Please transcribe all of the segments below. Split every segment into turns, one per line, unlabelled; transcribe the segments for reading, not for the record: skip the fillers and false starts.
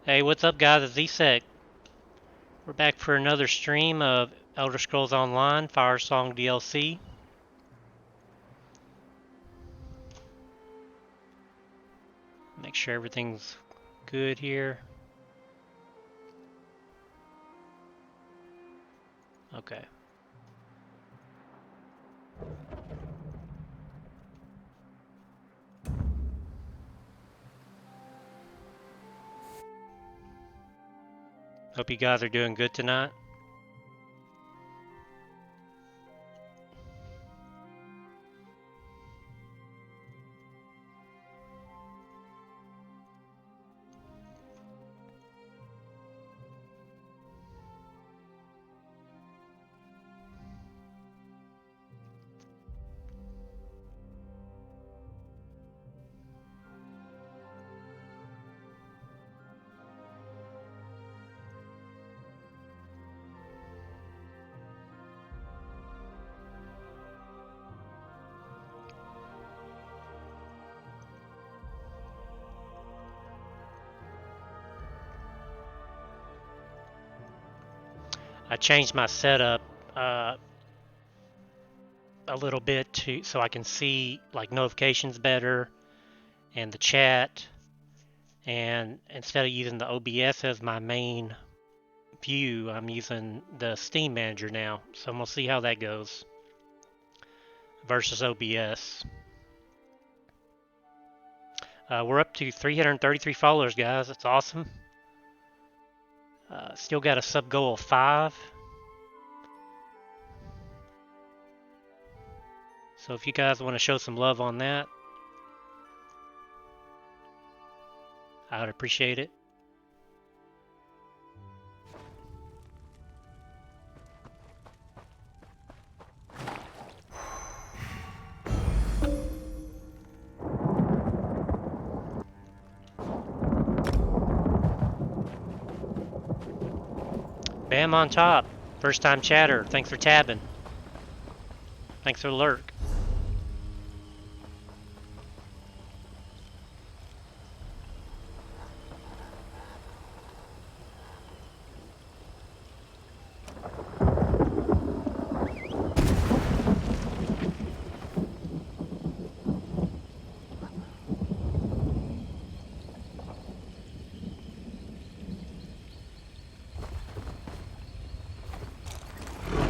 Hey, what's up, guys? It's Zsec. We're back for another stream of Elder Scrolls Online Firesong DLC. Make sure everything's good here. Okay. Hope you guys are doing good tonight. I changed my setup a little bit so I can see like notifications better and the chat. And instead of using the OBS as my main view, I'm using the Steam Manager now. So I'm gonna see how that goes versus OBS. We're up to 333 followers, guys. That's awesome. Still got a sub goal of 5. So if you guys want to show some love on that, I would appreciate it. Bam on top. First time chatter. Thanks for tabbing. Thanks for the lurk.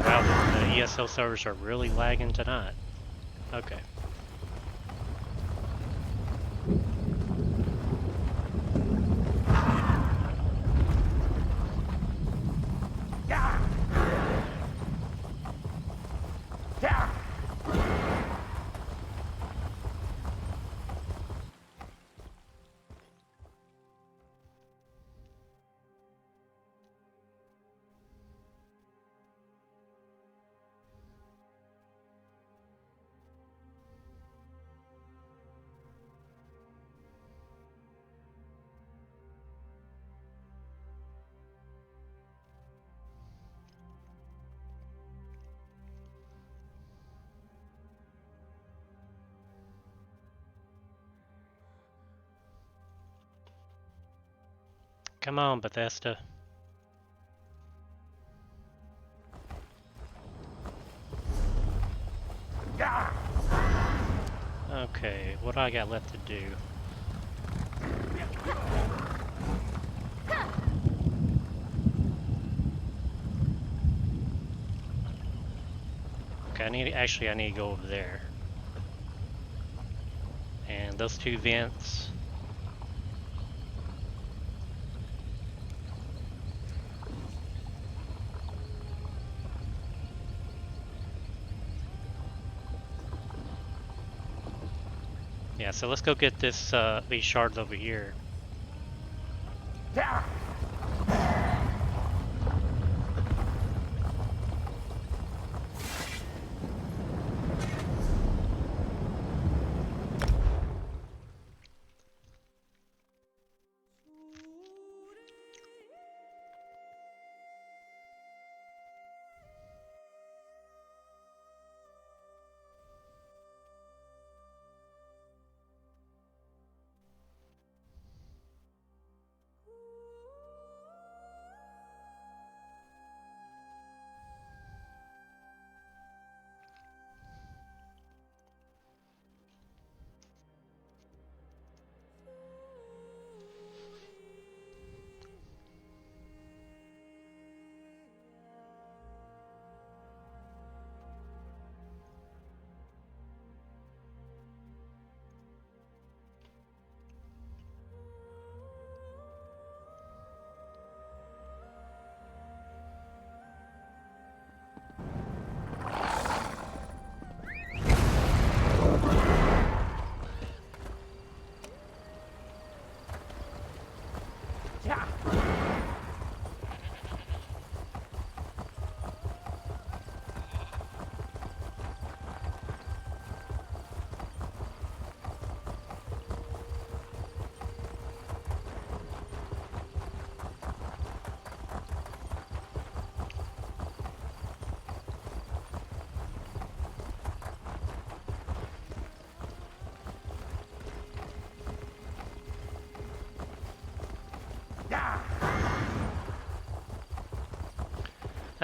Wow, the ESL servers are really lagging tonight. Okay. Come on, Bethesda. Okay, what do I got left to do? Okay, I need to go over there. And those 2 vents. Yeah, so let's go get this these shards over here.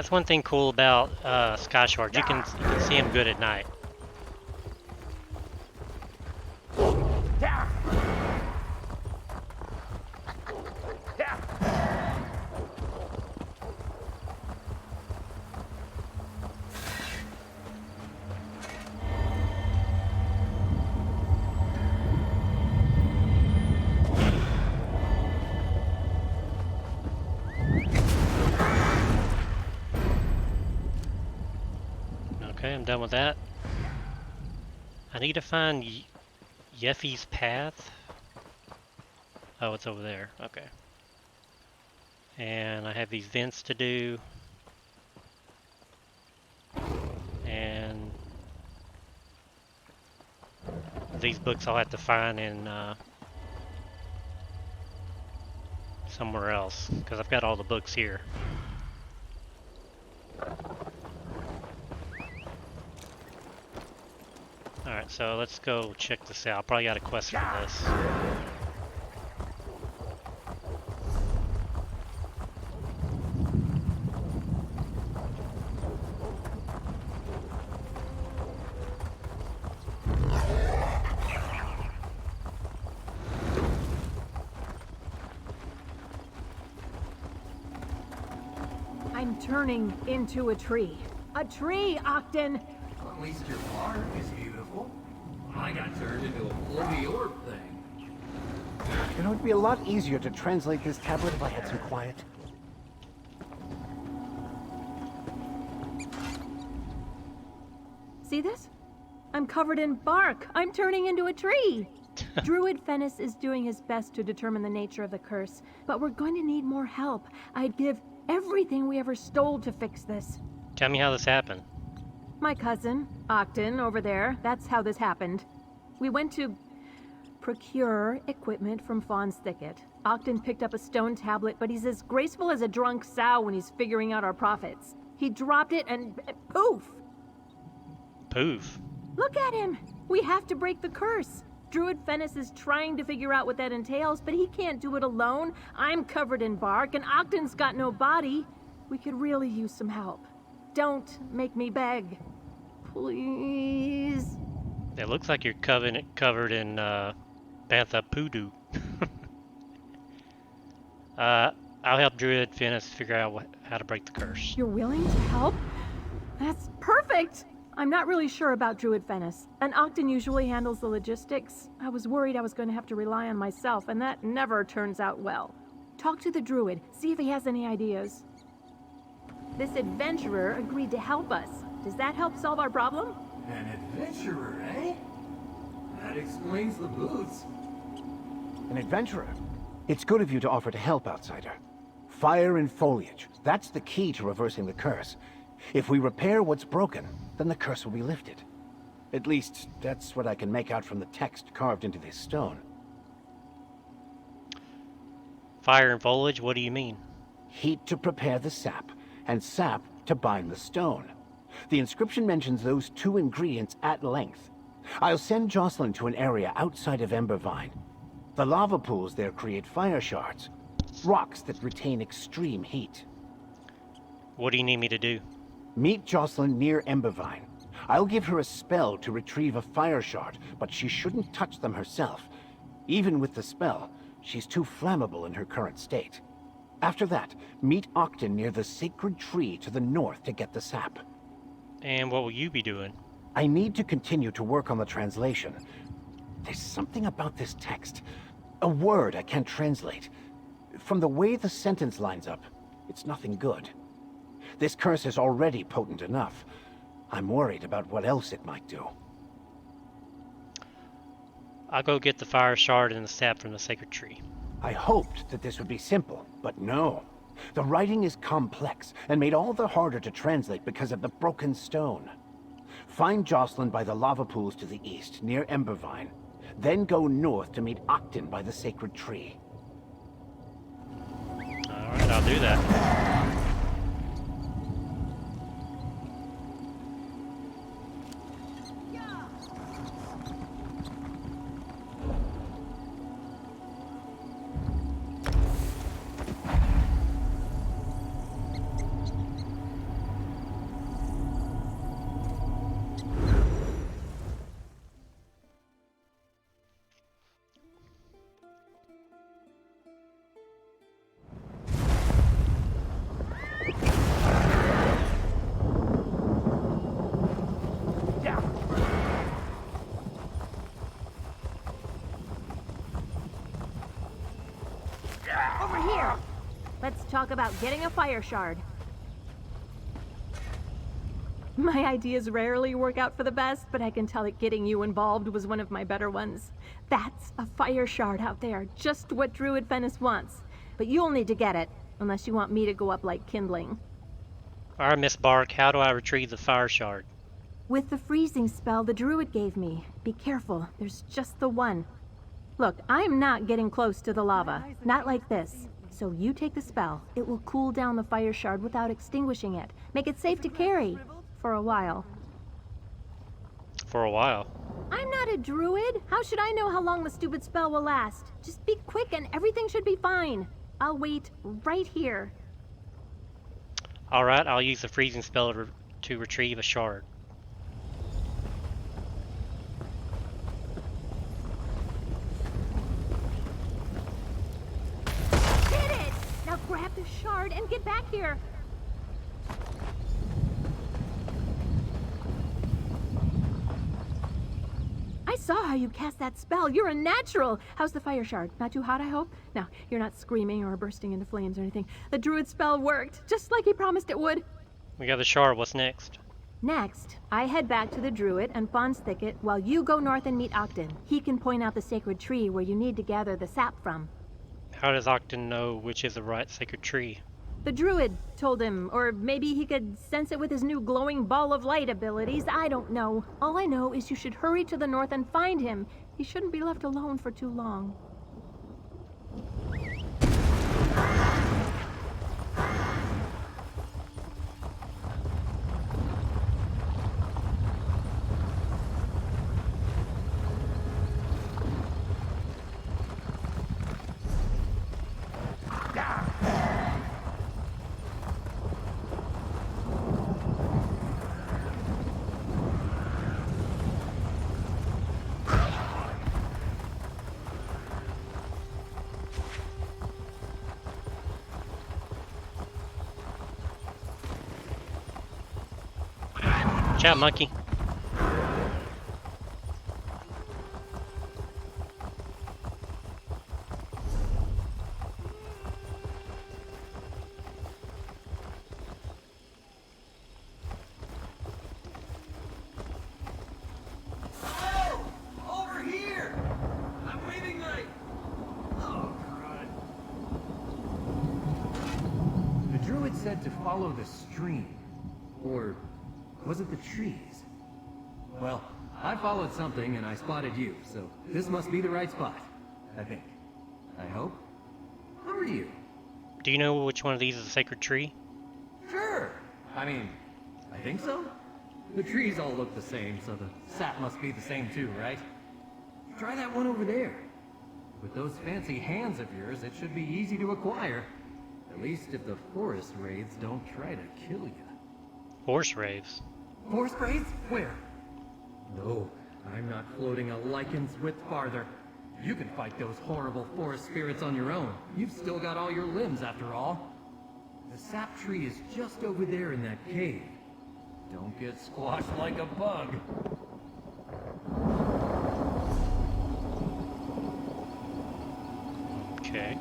That's one thing cool about sky sharks. You can see them good at night. Okay, I'm done with that. I need to find Yeffy's path. Oh, it's over there. Okay. And I have these vents to do. And these books I'll have to find in somewhere else, because I've got all the books here. Alright, so let's go check this out. Probably got a quest for this.
I'm turning into a tree. A tree, Octon!
Well, at least your bark is beautiful. I got turned into a bloody orb thing.
You know, it'd be a lot easier to translate this tablet if I had some quiet.
See this? I'm covered in bark. I'm turning into a tree. Druid Fennis is doing his best to determine the nature of the curse, but we're going to need more help. I'd give everything we ever stole to fix this.
Tell me how this happened.
My cousin, Octon, over there, that's how this happened. We went to procure equipment from Fawn's Thicket. Octon picked up a stone tablet, but he's as graceful as a drunk sow when he's figuring out our profits. He dropped it and poof!
Poof.
Look at him! We have to break the curse. Druid Fennis is trying to figure out what that entails, but he can't do it alone. I'm covered in bark, and Octon's got no body. We could really use some help. Don't make me beg. Please.
It looks like you're covered in Bantha Poodoo. I'll help Druid Fennis figure out how to break the curse.
You're willing to help? That's perfect! I'm not really sure about Druid Fennis, and Octon usually handles the logistics. I was worried I was going to have to rely on myself, and that never turns out well. Talk to the Druid, see if he has any ideas. This adventurer agreed to help us. Does that help solve our problem?
An adventurer, eh? That explains the boots.
An adventurer? It's good of you to offer to help, outsider. Fire and foliage. That's the key to reversing the curse. If we repair what's broken, then the curse will be lifted. At least, that's what I can make out from the text carved into this stone.
Fire and foliage, what do you mean?
Heat to prepare the sap, and sap to bind the stone. The inscription mentions those two ingredients at length. I'll send Jocelyn to an area outside of Embervine. The lava pools there create fire shards, rocks that retain extreme heat.
What do you need me to do?
Meet Jocelyn near Embervine. I'll give her a spell to retrieve a fire shard, but she shouldn't touch them herself. Even with the spell, she's too flammable in her current state. After that, meet Octon near the sacred tree to the north to get the sap.
And what will you be doing?
I need to continue to work on the translation. There's something about this text. A word I can't translate. From the way the sentence lines up, it's nothing good. This curse is already potent enough. I'm worried about what else it might do.
I'll go get the fire shard and the sap from the sacred tree.
I hoped that this would be simple, but no. The writing is complex and made all the harder to translate because of the broken stone. Find Jocelyn by the lava pools to the east, near Embervine. Then go north to meet Octon by the sacred tree.
Alright, I'll do that.
about getting a fire shard. My ideas rarely work out for the best, but I can tell that getting you involved was one of my better ones. That's a fire shard out there, just what Druid Venice wants. But you'll need to get it, unless you want me to go up like kindling.
Alright, Miss Bark, how do I retrieve the fire shard?
With the freezing spell the Druid gave me. Be careful, there's just the one. Look, I'm not getting close to the lava. Not like this. So you take the spell. It will cool down the fire shard without extinguishing it. Make it safe to carry. For a while.
For a while.
I'm not a druid. How should I know how long the stupid spell will last? Just be quick and everything should be fine. I'll wait right here.
Alright, I'll use the freezing spell to retrieve a shard.
Did it! Now grab the shard and get back here. I saw how you cast that spell. You're a natural. How's the fire shard? Not too hot, I hope? No, you're not screaming or bursting into flames or anything. The druid spell worked, just like he promised it would.
We got the shard, what's next?
Next, I head back to the druid and Fawn's thicket while you go north and meet Ogden. He can point out the sacred tree where you need to gather the sap from.
How does Ogden know which is the right sacred tree?
The druid told him, or maybe he could sense it with his new glowing ball of light abilities. I don't know. All I know is you should hurry to the north and find him. He shouldn't be left alone for too long.
Watch out, monkey.
Oh! Over here! I'm waiting like... Oh, God. The druid said to follow the stream. Or was it the trees? Well, I followed something and I spotted you, so this must be the right spot. I think. I hope. How are you?
Do you know which one of these is a sacred tree?
Sure. I mean, I think so. The trees all look the same, so the sap must be the same too, right? Try that one over there. With those fancy hands of yours, it should be easy to acquire. At least if the forest wraiths don't try to kill you.
Horse raves.
Forest wraiths? Where? No, I'm not floating a lichen's width farther. You can fight those horrible forest spirits on your own. You've still got all your limbs after all. The sap tree is just over there in that cave. Don't get squashed like a bug.
Okay.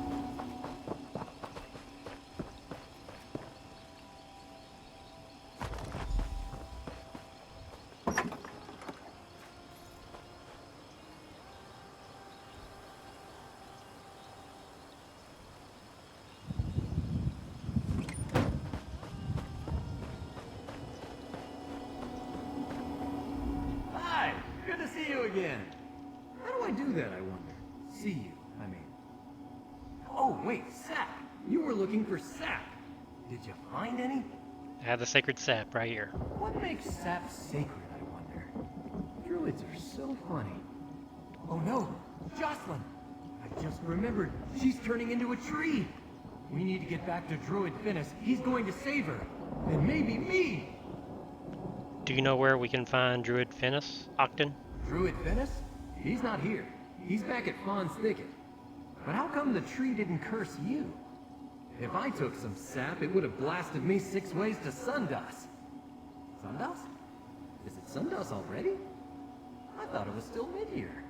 Hi! Good to see you again. How do I do that, I wonder? See you, I mean. Oh, wait, sap. You were looking for sap. Did you find any?
I have the sacred sap right here.
What makes sap sacred, I wonder? Druids are so funny. Oh no, Jocelyn! I just remembered, she's turning into a tree! We need to get back to Druid Finis. He's going to save her. And maybe me!
Do you know where we can find Druid Finis, Ogden?
Druid Finis? He's not here. He's back at Fawn's thicket. But how come the tree didn't curse you? If I took some sap, it would have blasted me 6 ways to Sundas. Sundas? Is it Sundas already? I thought it was still mid-year.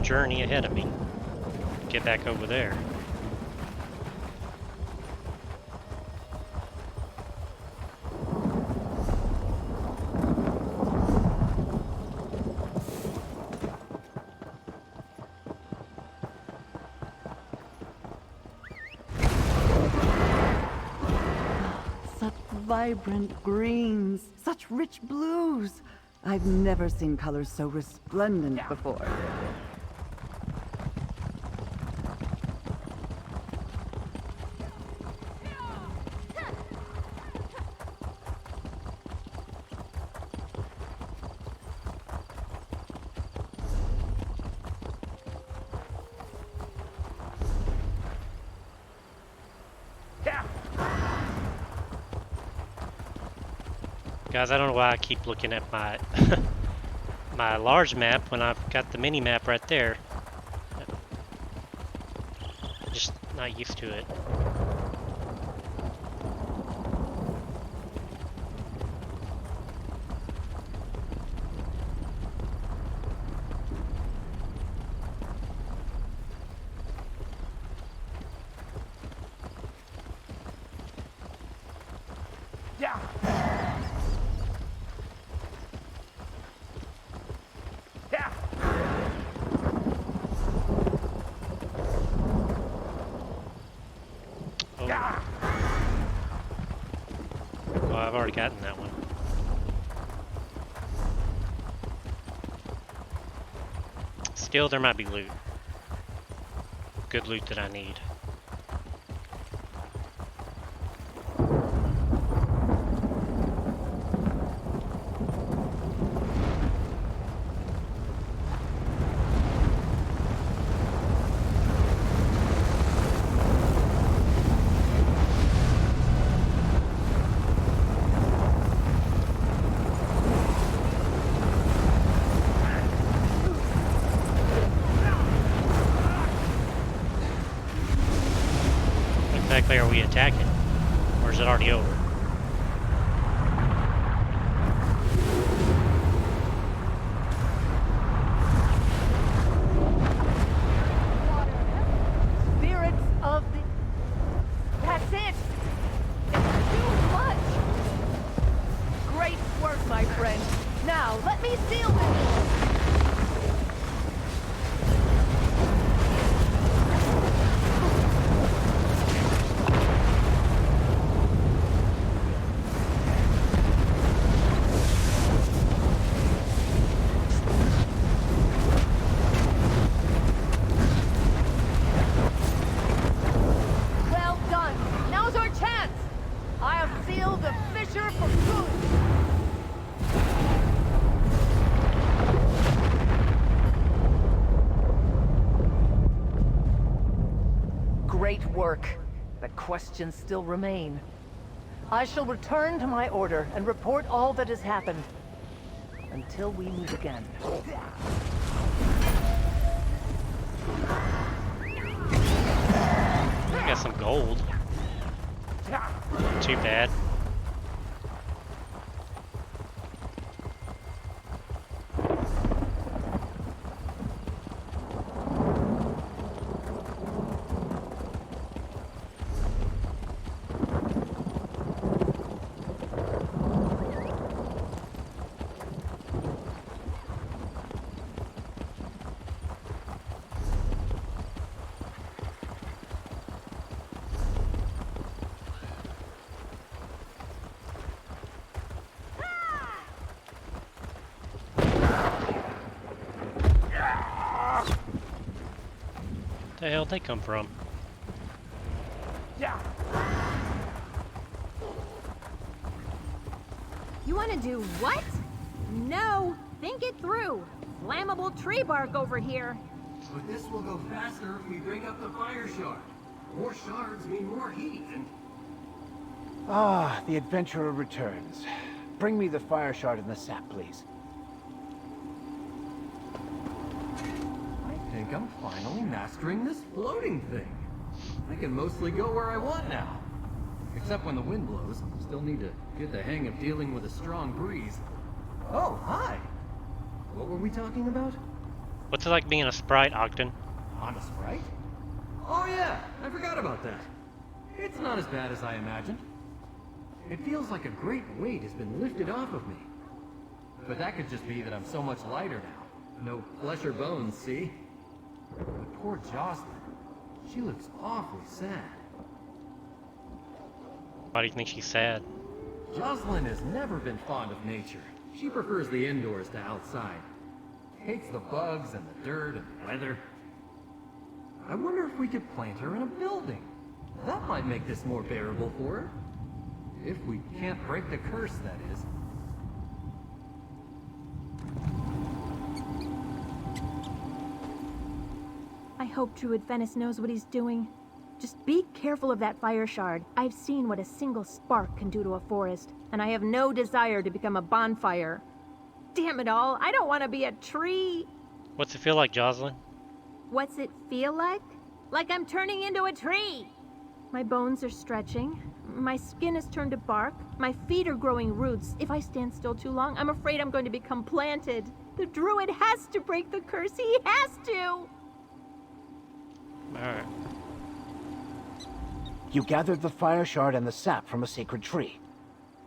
journey ahead of me. Get back over there.
Such vibrant greens, such rich blues. I've never seen colors so resplendent before.
Guys, I don't know why I keep looking at my my large map when I've got the mini map right there. Just not used to it. Oh, I've already gotten that one. Still, there might be loot. Good loot that I need. Exactly, are we attacking? Or is it already over?
Spirits of the... That's it! It's too much! Great work, my friend. Now, let me seal this! Well done! Now's our chance! I have sealed the fissure for good! Great work. But questions still remain. I shall return to my order and report all that has happened. Until we meet again.
I got some gold. Too bad. The hell they come from?
You want to do what? No, think it through. Flammable tree bark over here.
But this will go faster if we bring up the fire shard. More shards mean more heat, and
Ah, the adventurer returns. Bring me the fire shard and the sap, please.
I think I'm finally mastering this floating thing. I can mostly go where I want now. Except when the wind blows. Still need to get the hang of dealing with a strong breeze. Oh, hi! What were we talking about?
What's it like being a sprite, Ogden?
On a sprite? Oh yeah, I forgot about that. It's not as bad as I imagined. It feels like a great weight has been lifted off of me. But that could just be that I'm so much lighter now. No flesh or bones, see? But poor Jocelyn. She looks awfully sad.
Why do you think she's sad?
Jocelyn has never been fond of nature. She prefers the indoors to outside. Hates the bugs and the dirt and the weather. I wonder if we could plant her in a building. That might make this more bearable for her. If we can't break the curse, that is.
I hope Druid Venice knows what he's doing. Just be careful of that fire shard. I've seen what a single spark can do to a forest, and I have no desire to become a bonfire. Damn it all, I don't want to be a tree!
What's it feel like, Jocelyn?
What's it feel like? Like I'm turning into a tree! My bones are stretching. My skin has turned to bark. My feet are growing roots. If I stand still too long, I'm afraid I'm going to become planted. The druid has to break the curse. He has to!
Alright.
You gathered the fire shard and the sap from a sacred tree.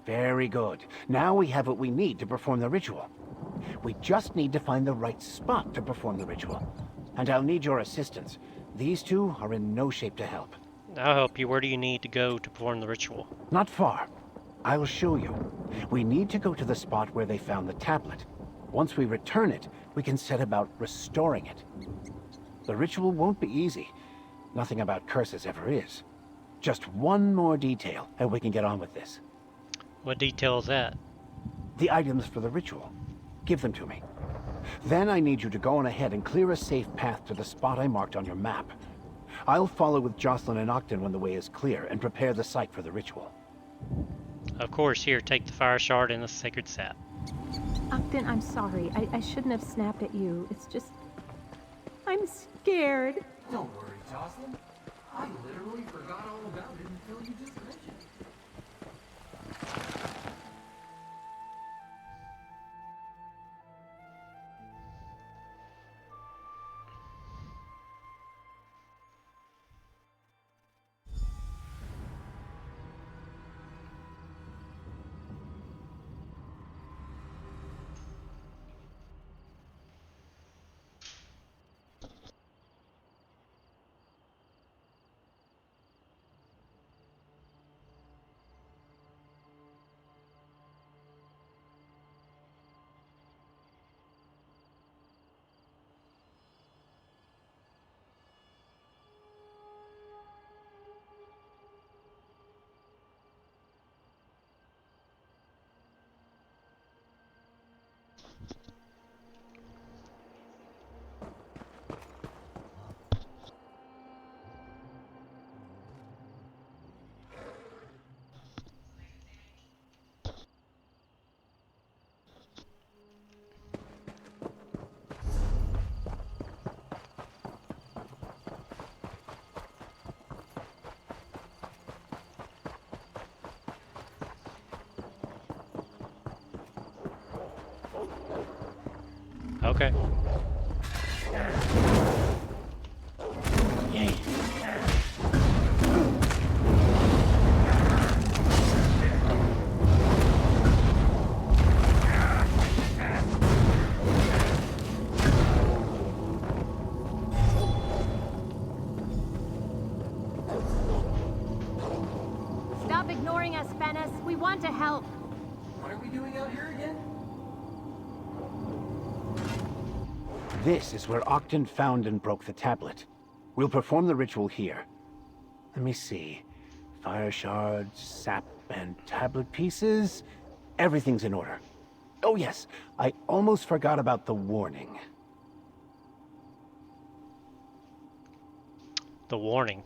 Very good. Now we have what we need to perform the ritual. We just need to find the right spot to perform the ritual. And I'll need your assistance. These two are in no shape to help.
I'll help you. Where do you need to go to perform the ritual?
Not far. I'll show you. We need to go to the spot where they found the tablet. Once we return it, we can set about restoring it. The ritual won't be easy. Nothing about curses ever is. Just one more detail, and we can get on with this.
What detail is that?
The items for the ritual. Give them to me. Then I need you to go on ahead and clear a safe path to the spot I marked on your map. I'll follow with Jocelyn and Ogden when the way is clear and prepare the site for the ritual.
Of course, here, take the fire shard and the sacred sap.
Ogden, I'm sorry. I shouldn't have snapped at you. It's just... I'm scared.
Don't worry, Jocelyn. I literally forgot all about it until you just mentioned it.
Okay.
Stop ignoring us, Venice. We want to help.
What are we doing out here again?
This is where Ogden found and broke the tablet. We'll perform the ritual here. Let me see. Fire shards, sap, and tablet pieces. Everything's in order. Oh yes, I almost forgot about the warning.
The warning.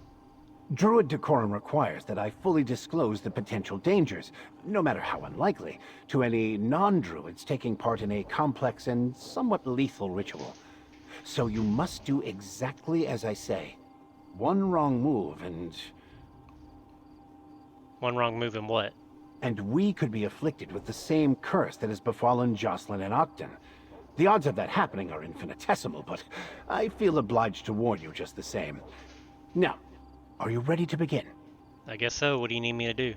Druid decorum requires that I fully disclose the potential dangers, no matter how unlikely, to any non-druids taking part in a complex and somewhat lethal ritual. So you must do exactly as I say. One wrong move and
One wrong move and what?
we could be afflicted with the same curse that has befallen Jocelyn and Ogden. The odds of that happening are infinitesimal, but I feel obliged to warn you just the same. Now, are you ready to begin?
I guess so. What do you need me to do?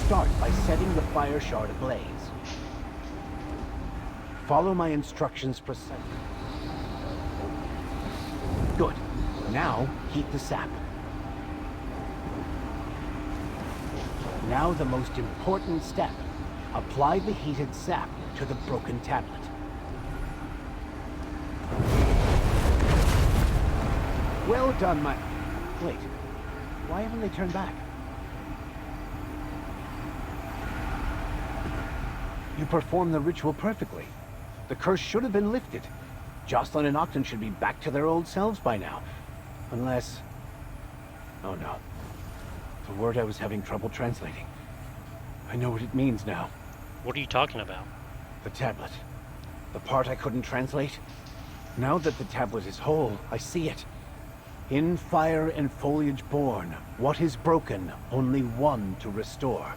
Start by setting the fire shard ablaze. Follow my instructions precisely. Good. Now, heat the sap. Now the most important step. Apply the heated sap to the broken tablet. Well done, my... Wait. Why haven't they turned back? You performed the ritual perfectly. The curse should have been lifted. Jocelyn and Octon should be back to their old selves by now. Unless... Oh no. The word I was having trouble translating. I know what it means now.
What are you talking about?
The tablet. The part I couldn't translate. Now that the tablet is whole, I see it. In fire and foliage born, what is broken, only one to restore.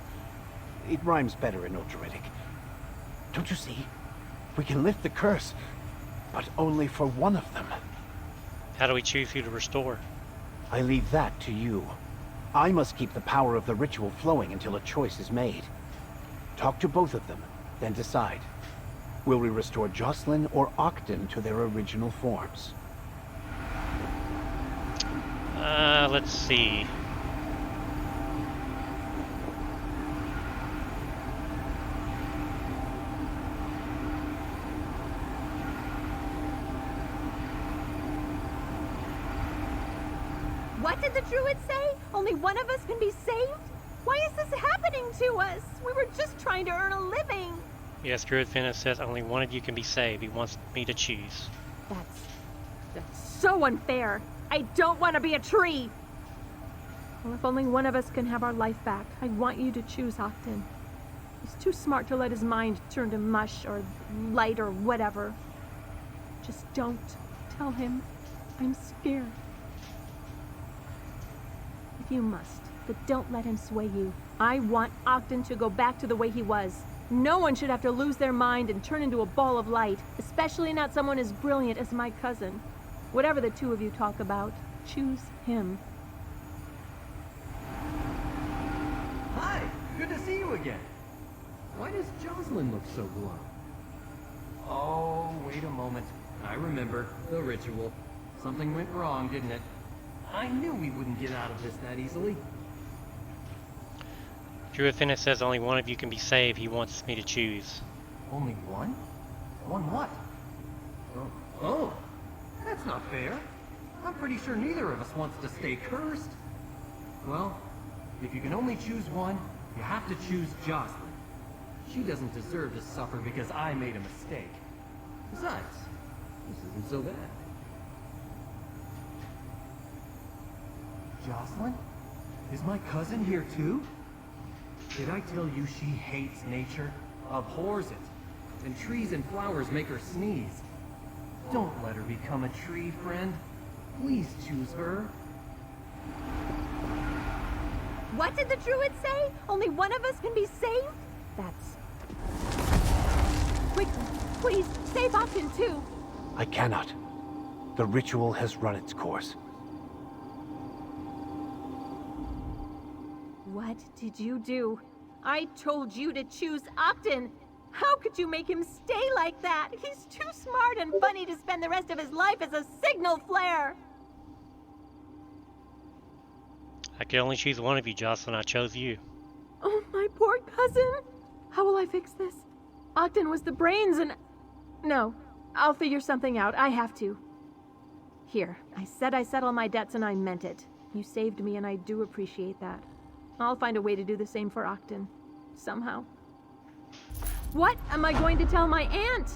It rhymes better in Ultradic. Don't you see? We can lift the curse, but only for one of them.
How do we choose who to restore?
I leave that to you. I must keep the power of the ritual flowing until a choice is made. Talk to both of them, then decide. Will we restore Jocelyn or Octon to their original forms?
Let's see.
What did the druid say? Only one of us can be saved? Why is this happening to us? We were just trying to earn a living.
Yes, Druid Finis says only one of you can be saved. He wants me to choose.
That's so unfair. I don't want to be a tree. Well, if only one of us can have our life back, I want you to choose Octon. He's too smart to let his mind turn to mush or light or whatever. Just don't tell him. I'm scared. If you must, but don't let him sway you. I want Octon to go back to the way he was. No one should have to lose their mind and turn into a ball of light, especially not someone as brilliant as my cousin. Whatever the two of you talk about, choose him.
Hi! Good to see you again. Why does Jocelyn look so glum? Oh, wait a moment. I remember. The ritual. Something went wrong, didn't it? I knew we wouldn't get out of this that easily.
Druid Finis says only one of you can be saved. He wants me to choose.
Only one? One what? Oh, that's not fair. I'm pretty sure neither of us wants to stay cursed. Well, if you can only choose one, you have to choose Jocelyn. She doesn't deserve to suffer because I made a mistake. Besides, this isn't so bad. Jocelyn? Is my cousin here too? Did I tell you she hates nature? Abhors it. And trees and flowers make her sneeze. Don't let her become a tree, friend. Please choose her.
What did the druid say? Only one of us can be saved? That's... Quickly, please, save Octon too.
I cannot. The ritual has run its course.
What did you do? I told you to choose Octon. How could you make him stay like that? He's too smart and funny to spend the rest of his life as a signal flare.
I could only choose one of you, Jocelyn. I chose you.
Oh, my poor cousin. How will I fix this? Octon was the brains and... No, I'll figure something out. I have to. Here, I said I settle my debts and I meant it. You saved me and I do appreciate that. I'll find a way to do the same for Octon. Somehow. What am I going to tell my aunt?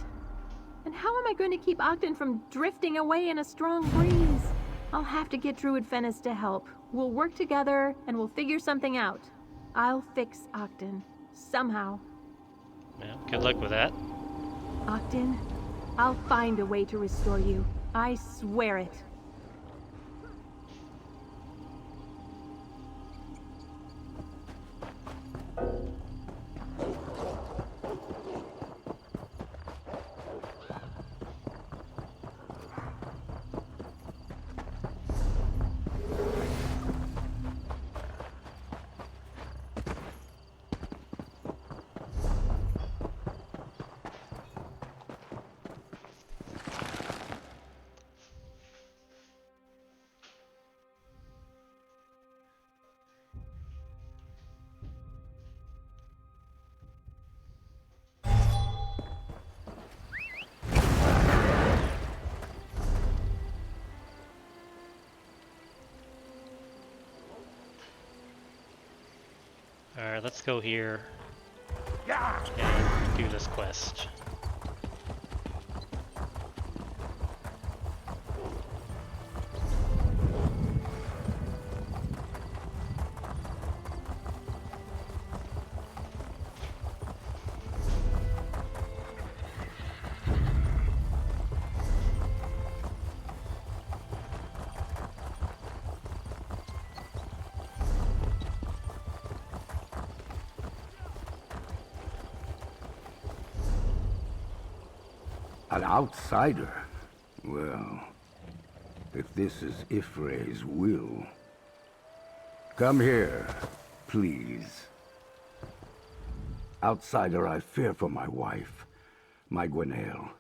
And how am I going to keep Octon from drifting away in a strong breeze? I'll have to get Druid Finis to help. We'll work together and we'll figure something out. I'll fix Octon. Somehow.
Yeah, good luck with that.
Octon, I'll find a way to restore you. I swear it.
Alright, let's go here and do this quest.
An outsider? Well, if this is Ifray's will... Come here, please. Outsider, I fear for my wife, my Gwenaël.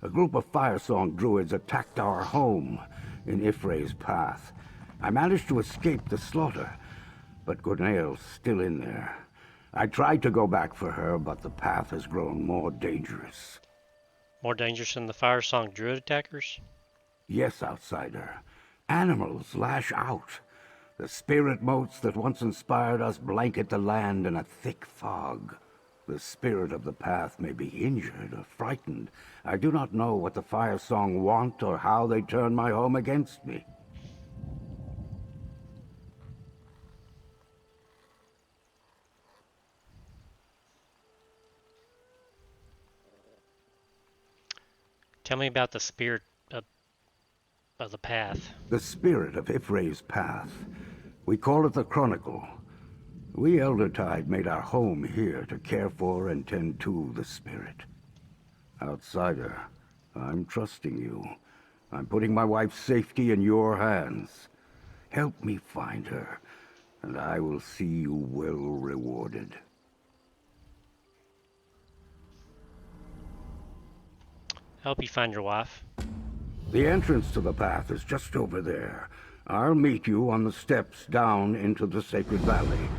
A group of Firesong druids attacked our home in Ifray's path. I managed to escape the slaughter, but Gwenaël's still in there. I tried to go back for her, but the path has grown more dangerous.
More dangerous than the Firesong druid attackers?
Yes, outsider. Animals lash out. The spirit motes that once inspired us blanket the land in a thick fog. The spirit of the path may be injured or frightened. I do not know what the Firesong want or how they turn my home against me.
Tell me about the spirit of the path.
The spirit of Ifray's path. We call it the Chronicle. We Eldertide made our home here to care for and tend to the spirit. Outsider, I'm trusting you. I'm putting my wife's safety in your hands. Help me find her, and I will see you well rewarded.
Help you find your wife.
The entrance to the path is just over there. I'll meet you on the steps down into the Sacred Valley.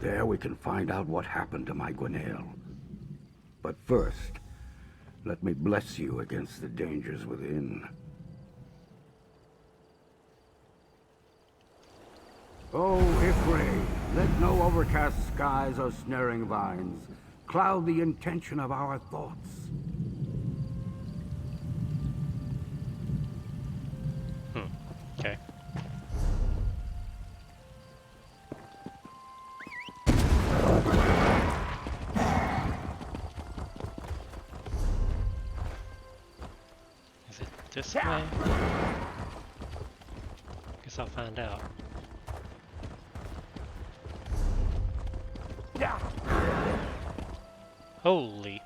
There we can find out what happened to my Gwenaël. But first, let me bless you against the dangers within. Oh, Ifray, let no overcast skies or snaring vines cloud the intention of our thoughts.
Okay. Is it this way? Guess I'll find out. Holy.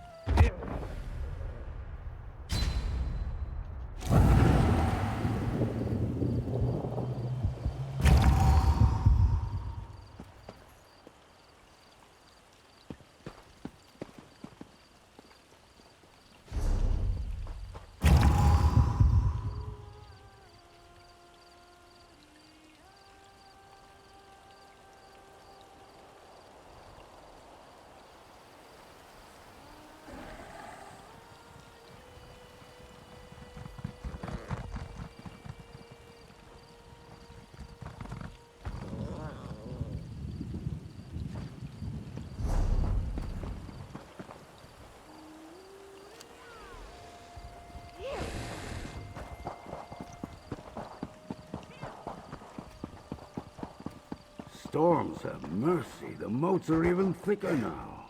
Storms have mercy. The moats are even thicker now.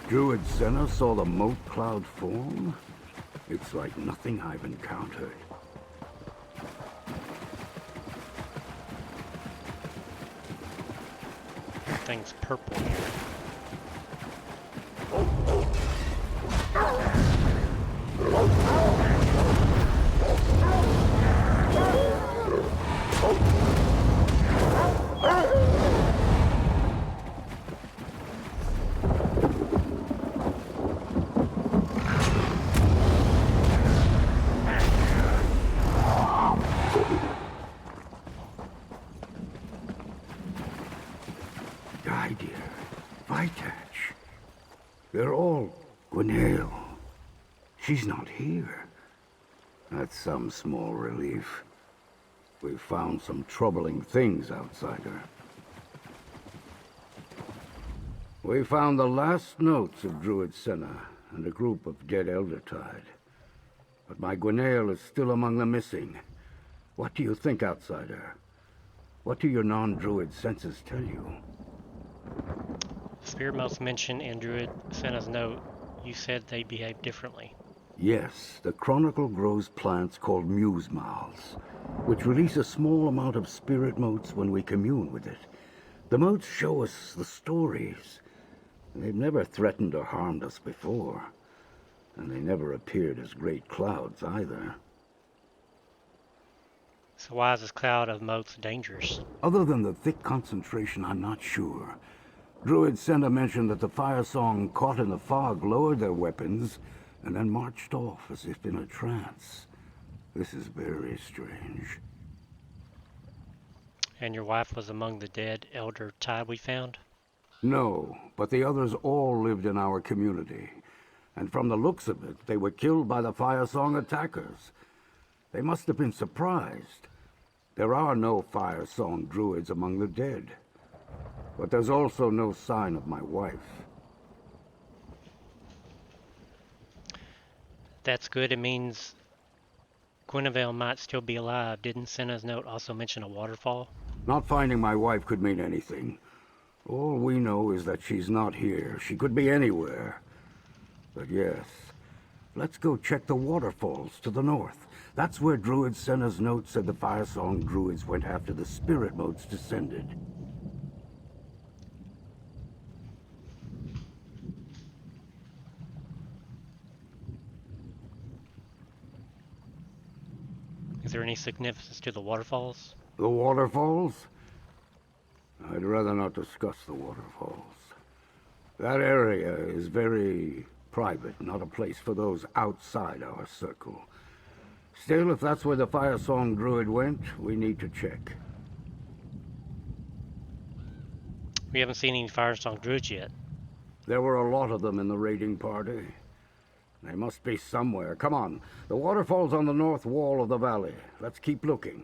Druid Senna saw the moat cloud form? It's like nothing I've encountered.
Thing's purple here.
She's not here. That's some small relief. We've found some troubling things, Outsider. We found the last notes of Druid Senna and a group of dead Eldertide. But my Gwenail is still among the missing. What do you think, Outsider? What do your non-Druid senses tell you?
Spirit motes mentioned in Druid Senna's note, you said they behave differently.
Yes, the Chronicle grows plants called muse mouths, which release a small amount of spirit motes when we commune with it. The motes show us the stories. They've never threatened or harmed us before, and they never appeared as great clouds either.
So why is this cloud of motes dangerous?
Other than the thick concentration, I'm not sure. Druid Senna mentioned that the Firesong caught in the fog lowered their weapons and then marched off as if in a trance. This is very strange.
And your wife was among the dead Eldertide we found?
No, but the others all lived in our community. And from the looks of it, they were killed by the Firesong attackers. They must have been surprised. There are no Firesong druids among the dead. But there's also no sign of my wife.
That's good. It means Guinevere might still be alive. Didn't Senna's note also mention a waterfall?
Not finding my wife could mean anything. All we know is that she's not here. She could be anywhere. But yes, let's go check the waterfalls to the north. That's where Druid Senna's note said the Firesong druids went after the spirit motes descended.
Is there any significance to the waterfalls?
The waterfalls? I'd rather not discuss the waterfalls. That area is very private, not a place for those outside our circle. Still, if that's where the Firesong druid went, we need to check.
We haven't seen any Firesong druids yet.
There were a lot of them in the raiding party. They must be somewhere. Come on. The waterfall's on the north wall of the valley. Let's keep looking.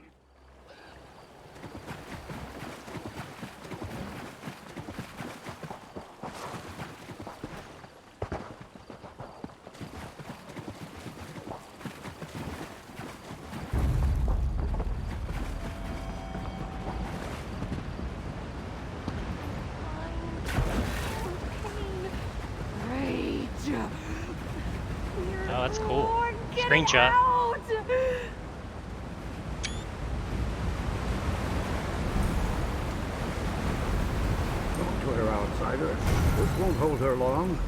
Oh, that's cool. Screenshot.
Don't to her, Outsider. This won't hold her long.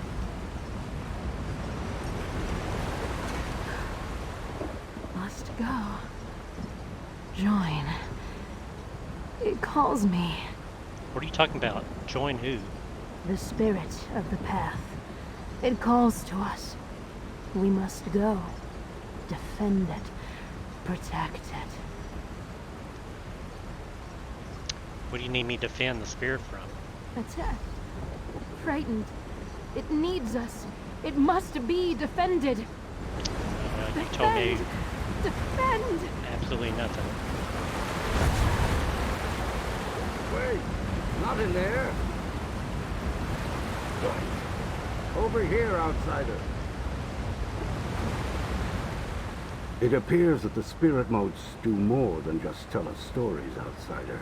Must go. Join. It calls me.
What are you talking about? Join who?
The spirit of the path. It calls to us. We must go. Defend it. Protect it.
What do you need me to defend the spirit from?
Attack. Frightened. It needs us. It must be defended.
You told me
Defend!
absolutely nothing.
Wait! Not in there! Over here, Outsider. It appears that the spirit motes do more than just tell us stories, Outsider.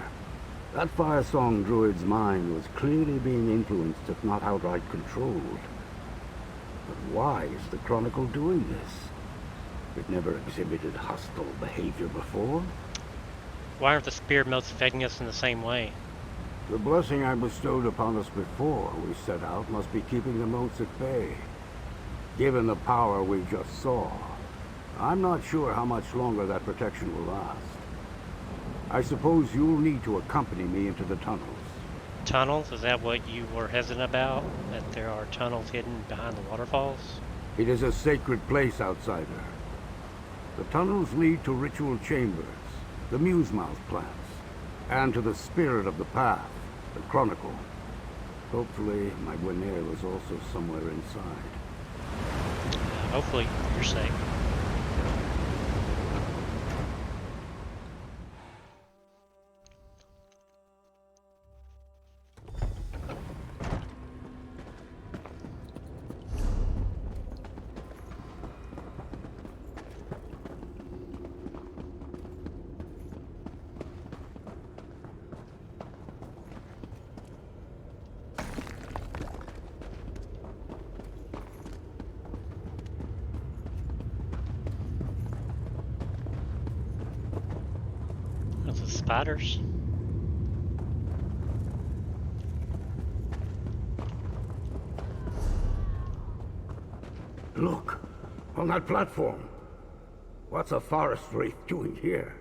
That Firesong druid's mind was clearly being influenced, if not outright controlled. But why is the Chronicle doing this? It never exhibited hostile behavior before.
Why aren't the spirit motes affecting us in the same way?
The blessing I bestowed upon us before we set out must be keeping the motes at bay. Given the power we just saw, I'm not sure how much longer that protection will last. I suppose you'll need to accompany me into the tunnels.
Tunnels? Is that what you were hesitant about? That there are tunnels hidden behind the waterfalls?
It is a sacred place, Outsider. The tunnels lead to ritual chambers, the Musemouth plants, and to the spirit of the path, the Chronicle. Hopefully, my Gwenail is also somewhere inside.
Hopefully, you're safe. Those are spiders.
Look, on that platform. What's a forest wraith doing here?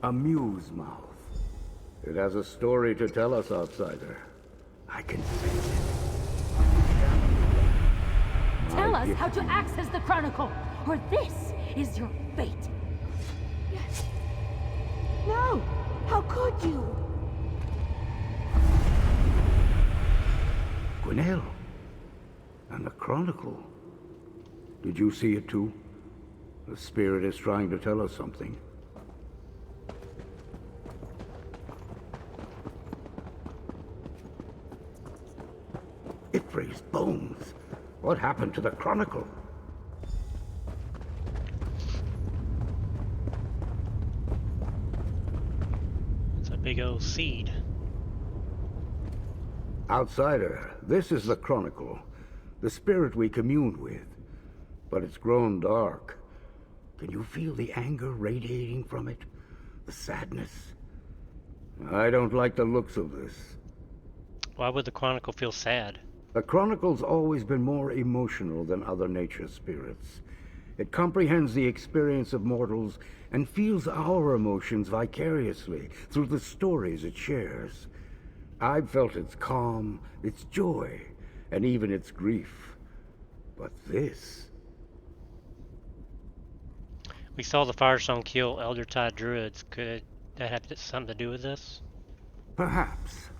A muse mouth. It has a story to tell us, outsider. I can sense it.
Tell us how to access the Chronicle, or this is your fate.
No! How could you?
Gwinnell. And the Chronicle. Did you see it too? The spirit is trying to tell us something. Ifray's bones. What happened to the Chronicle?
It's a big old seed.
Outsider, this is the Chronicle. The spirit we communed with. But it's grown dark. Can you feel the anger radiating from it? The sadness? I don't like the looks of this.
Why would the Chronicle feel sad?
The Chronicle's always been more emotional than other nature spirits. It comprehends the experience of mortals and feels our emotions vicariously through the stories it shares. I've felt its calm, its joy, and even its grief. But this...
We saw the Firesong kill Elder Tide druids. Could that have something to do with this?
Perhaps.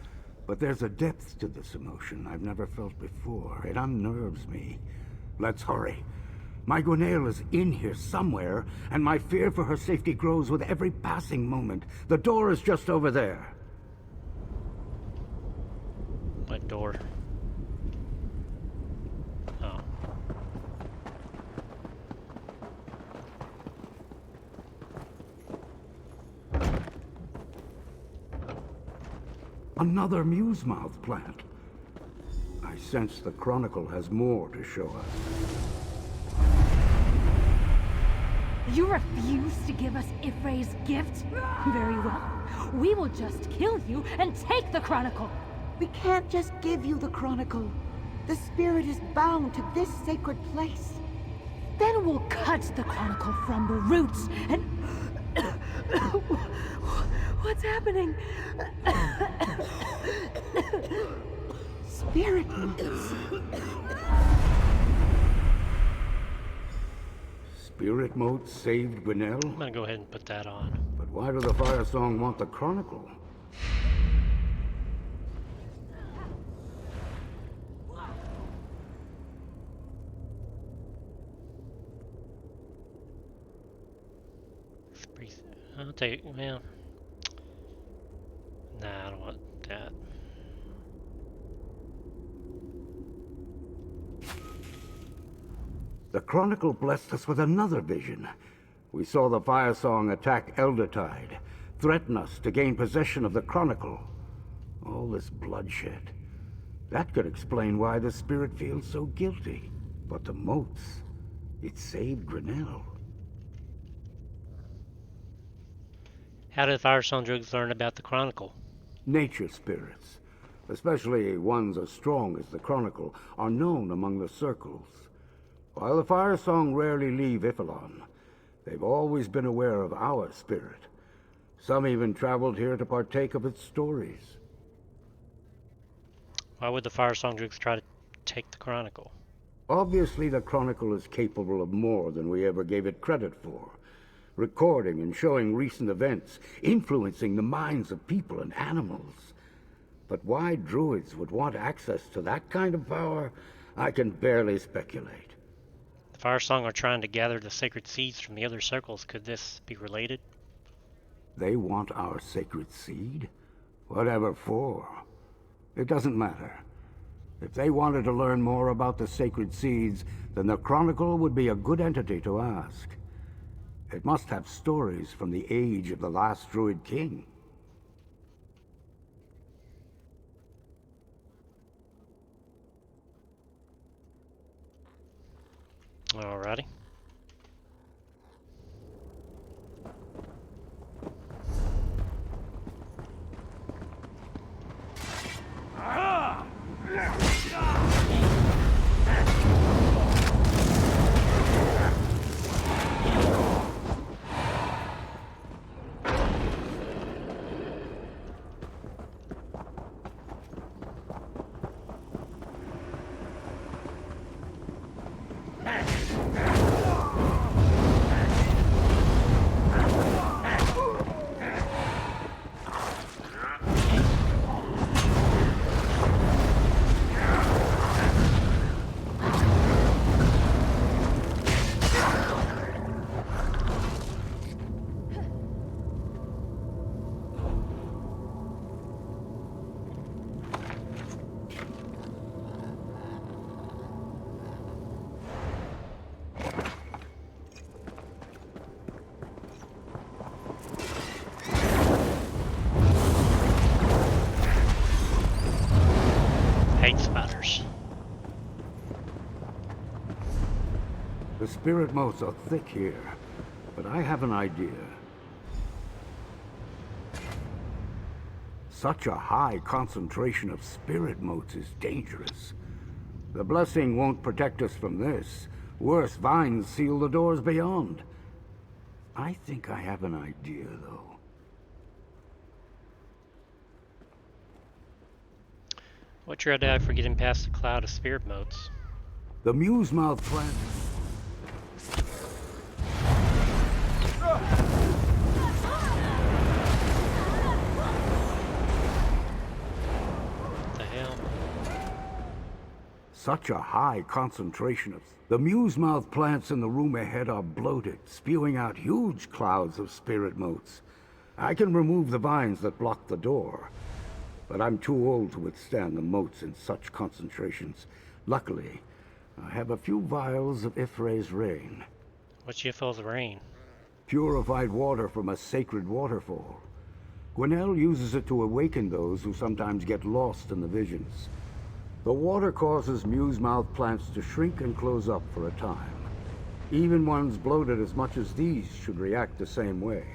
But there's a depth to this emotion I've never felt before. It unnerves me. Let's hurry. My Gwinnell is in here somewhere, and my fear for her safety grows with every passing moment. The door is just over there.
What door? Oh.
Another musemouth plant. I sense the Chronicle has more to show us.
You refuse to give us Ifray's gift? Very well. We will just kill you and take the Chronicle.
We can't just give you the Chronicle. The spirit is bound to this sacred place.
Then we'll cut the Chronicle from the roots and... What's happening?
Spirit motes.
Spirit mote saved Gwinnell?
I'm gonna go ahead and put that on.
But why do the Firesong want the Chronicle?
I'll take, well, nah, I don't want that.
The Chronicle blessed us with another vision. We saw the Firesong attack Eldertide, threaten us to gain possession of the Chronicle. All this bloodshed. That could explain why the spirit feels so guilty. But the motes, it saved Gwinnell.
How did Firesong druids learn about the Chronicle?
Nature spirits, especially ones as strong as the Chronicle, are known among the circles. While the Firesong rarely leave Ifalon, they've always been aware of our spirit. Some even traveled here to partake of its stories.
Why would the Firesong Droogs try to take the Chronicle?
Obviously, the Chronicle is capable of more than we ever gave it credit for. Recording and showing recent events, influencing the minds of people and animals. But why druids would want access to that kind of power, I can barely speculate.
The Firesong are trying to gather the sacred seeds from the other circles. Could this be related?
They want our sacred seed? Whatever for. It doesn't matter. If they wanted to learn more about the sacred seeds, then the Chronicle would be a good entity to ask. It must have stories from the age of the last Druid King.
Alrighty. Hate spiders.
The spirit motes are thick here, but I have an idea. Such a high concentration of spirit motes is dangerous. The blessing won't protect us from this. Worse, vines seal the doors beyond. I think I have an idea, though.
What's your idea for getting past the cloud of spirit motes?
The Muse-Mouth plant...
What the hell?
Such a high concentration of... The Muse-Mouth plants in the room ahead are bloated, spewing out huge clouds of spirit motes. I can remove the vines that block the door, but I'm too old to withstand the motes in such concentrations. Luckily, I have a few vials of Ifre's rain.
What's Yiffel's rain?
Purified water from a sacred waterfall. Gwinnell uses it to awaken those who sometimes get lost in the visions. The water causes Muse-Mouth plants to shrink and close up for a time. Even ones bloated as much as these should react the same way.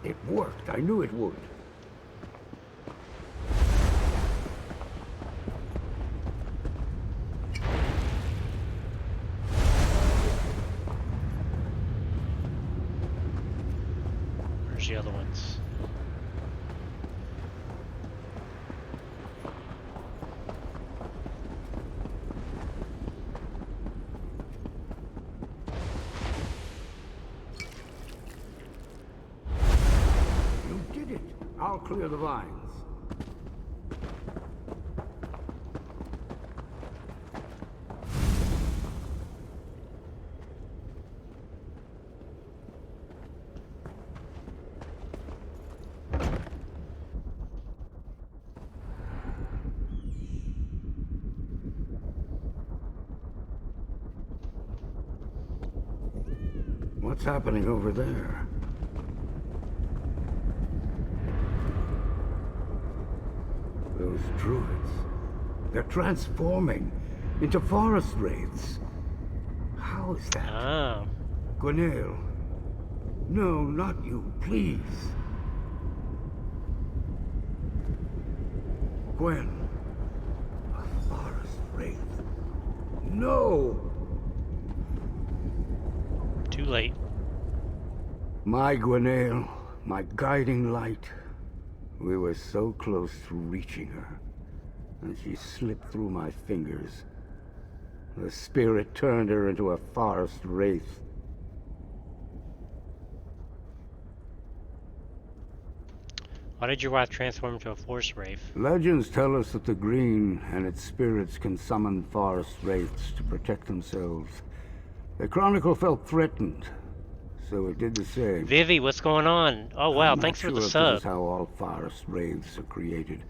It worked. I knew it would.
Where's the other ones?
You did it. I'll clear the vines. happening over there? Those druids. They're transforming into forest wraiths. How is that?
Oh.
Gwenail. No, not you, please. Gwen. A forest wraith. No!
Too late.
My Gwenail, my guiding light. We were so close to reaching her, and she slipped through my fingers. The spirit turned her into a forest wraith.
Why did your wife transform into a forest wraith?
Legends tell us that the Green and its spirits can summon forest wraiths to protect themselves. The Chronicle felt threatened, so it did the same.
Vivi, what's going on? Oh wow,
I'm
thanks
not
for the
sure if
sub.
this is how all forest wraiths are created,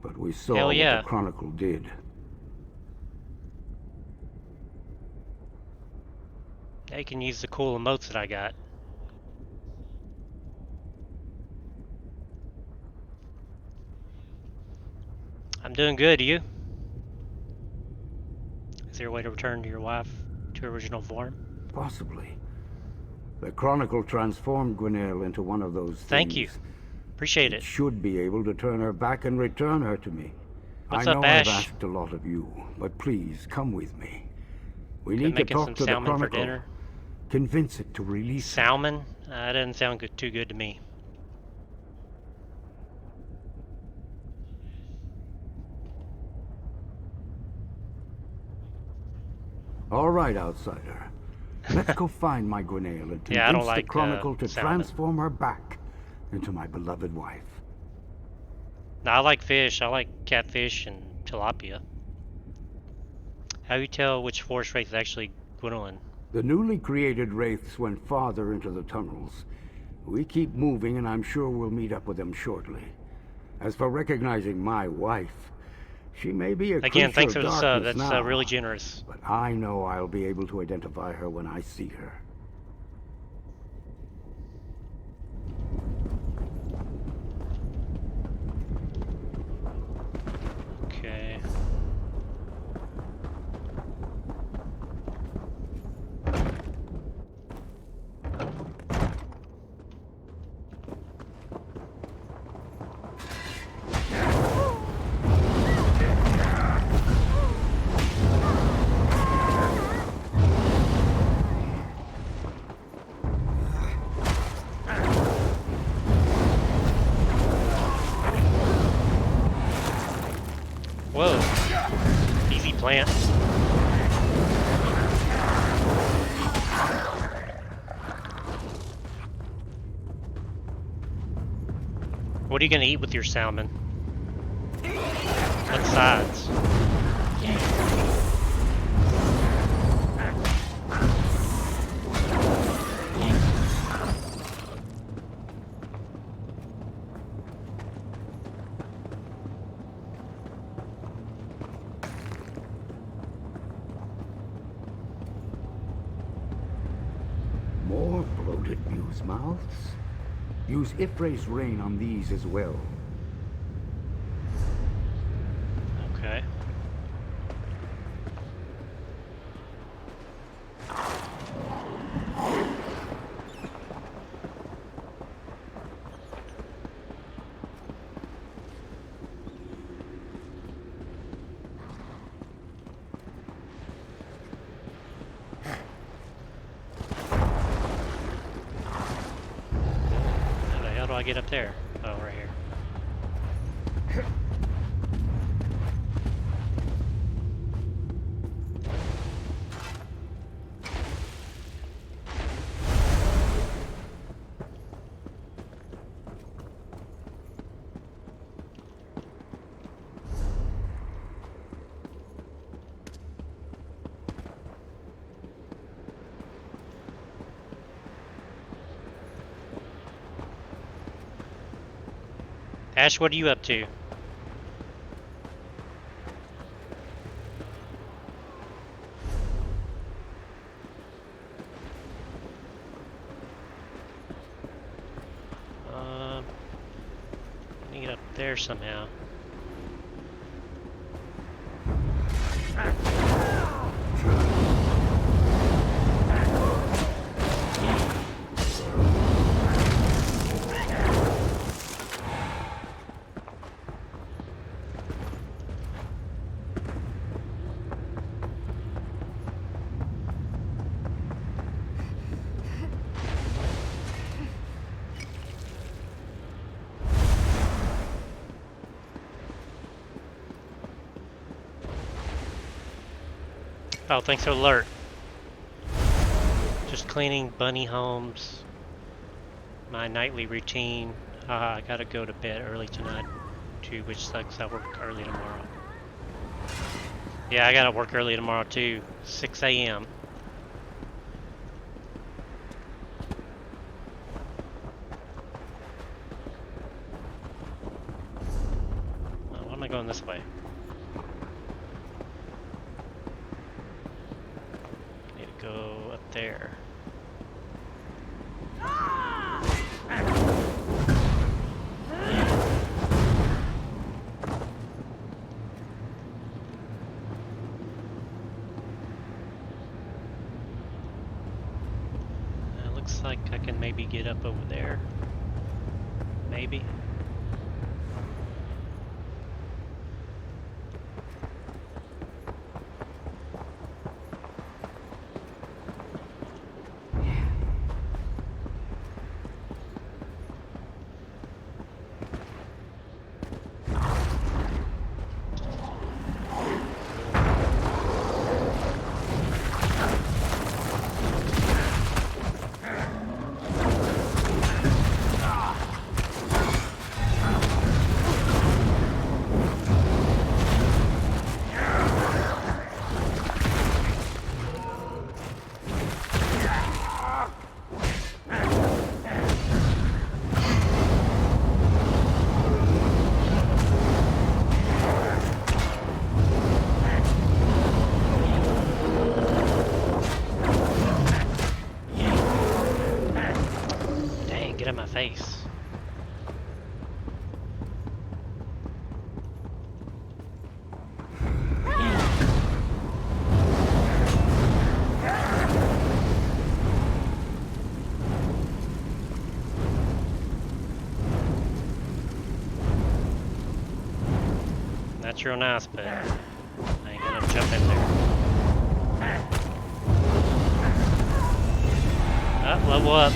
but we saw
Hell
what
yeah.
the Chronicle did.
Now you can use the cool emotes that I got. I'm doing good, you? Is there a way to return to your wife to her original form?
Possibly. The Chronicle transformed Gwenail into one of those things.
Thank you. Appreciate
It
it.
should be able to turn her back and return her to me.
What's
I
up,
know I've
Ash?
asked a lot of you, but please come with me. We
Been
need to
making some
talk to the
salmon for
Chronicle.
dinner.
Convince it to release her.
Salmon? That doesn't sound good, too good to me.
All right, outsider. Let's go find my Gwenail and
Yeah, I don't
convince
like,
the Chronicle to
salmon.
transform her back into my beloved wife.
Now, I like fish. I like catfish and tilapia. How do you tell which forest wraith is actually Gwendolyn?
The newly created wraiths went farther into the tunnels. We keep moving, and I'm sure we'll meet up with them shortly. As for recognizing my wife, she may be a
Again,
creature
thanks for
of
the sub.
darkness
That's
now,
really generous.
but I know I'll be able to identify her when I see her.
Okay. Whoa. Easy plant. What are you gonna eat with your salmon? What sides?
More bloated muse mouths? Use Ifre's rain on these as well.
Okay. How the hell do I get up there? Oh, right here. Ash, what are you up to? there somehow. Oh, thanks for the alert. Just cleaning bunny homes. My nightly routine. I gotta go to bed early tonight too, which sucks. I work early tomorrow. Yeah, I gotta work early tomorrow too. 6 a.m. Why am I going this way? Need to go up there. Looks like I can maybe get up over there. Maybe. Get in my face. That's real nice, but I ain't gonna jump in there. Oh, level up.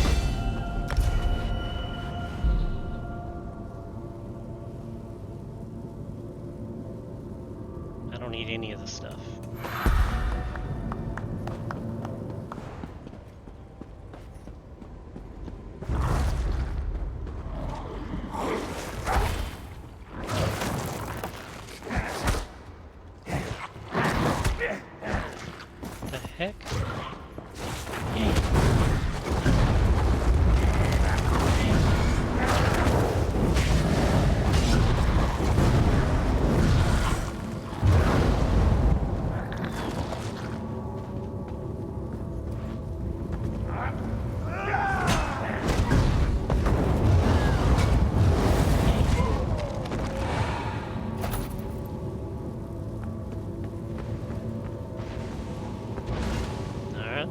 I don't need any of the stuff. The heck?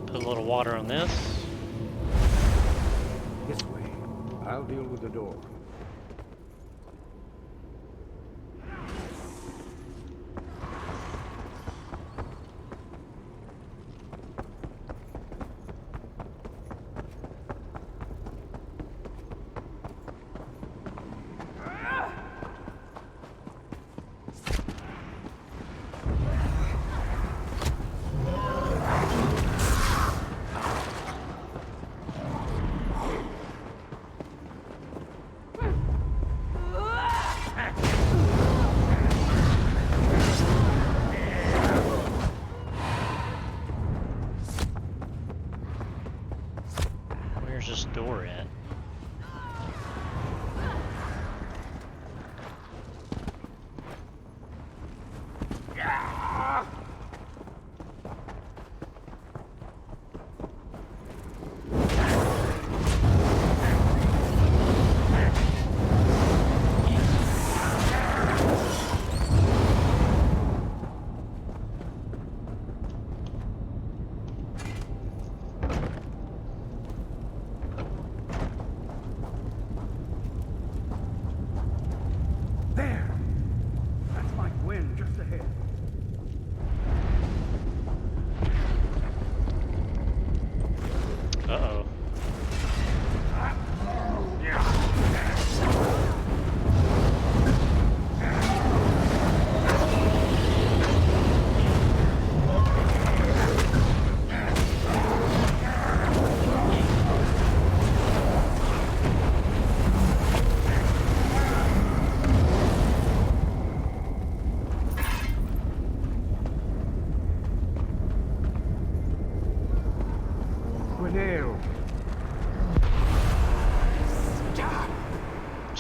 Put a little water on this.
This way. I'll deal with the door.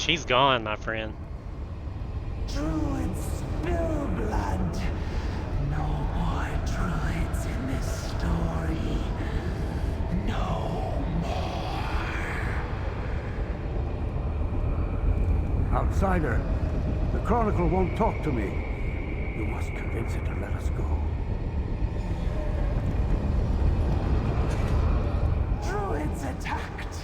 She's gone, my friend.
Druids spill blood. No more druids in this story. No more.
Outsider, the Chronicle won't talk to me. You must convince it to let us go.
Druids attacked.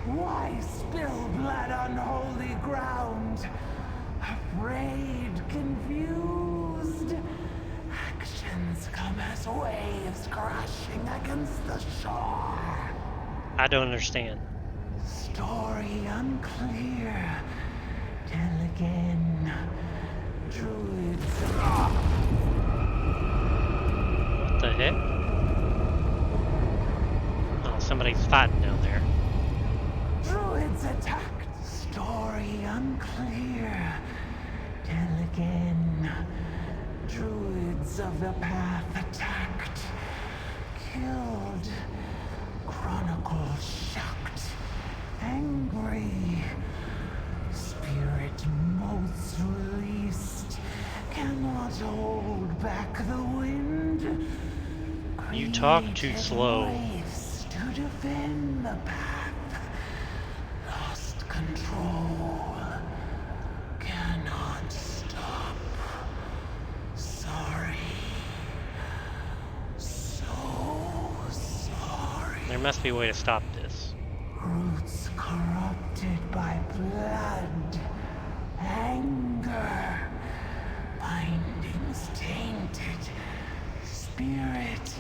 Why spill blood on holy ground? Afraid, confused. Actions come as waves crashing against the shore.
I don't understand.
Story unclear. Tell again. Druids.
What the heck? Oh, somebody's fighting down there.
Druids attacked. Story unclear. Tell again. Druids of the path attacked. Killed. Chronicle shocked. Angry. Spirit most released. Cannot hold back the wind.
You talk too slow.
Waves to defend the path. Lost control. Cannot stop. Sorry. So sorry.
There must be a way to stop this.
Roots corrupted by blood. Anger. Bindings tainted. Spirit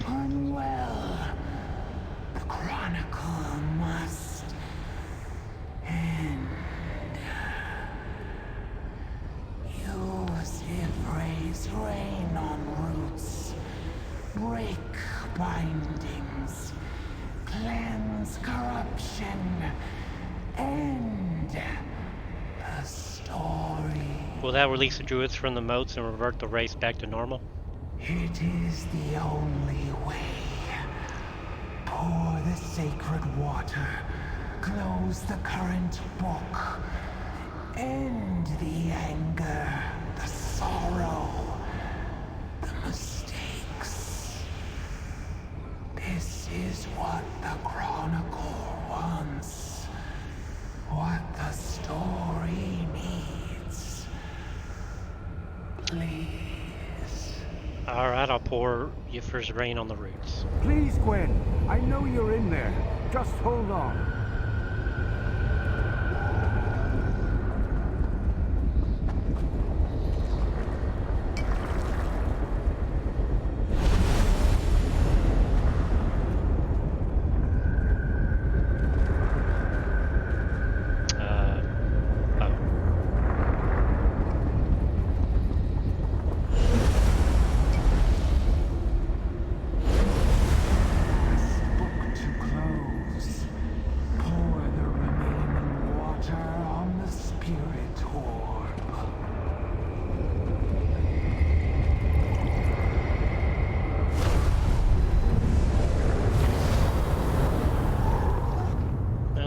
unwell. The Chronicle must end. Use Ivre's rain on roots. Break bindings. Cleanse corruption. End the story.
Will that release the druids from the moats and revert the race back to normal?
It is the only way. Pour the sacred water. Close the current book. End the anger, the sorrow, the mistakes. This is what the Chronicle wants. What the story needs. Please.
Alright, I'll pour Yiffer's rain on the roots.
Please, Gwen. I know you're in there. Just hold on.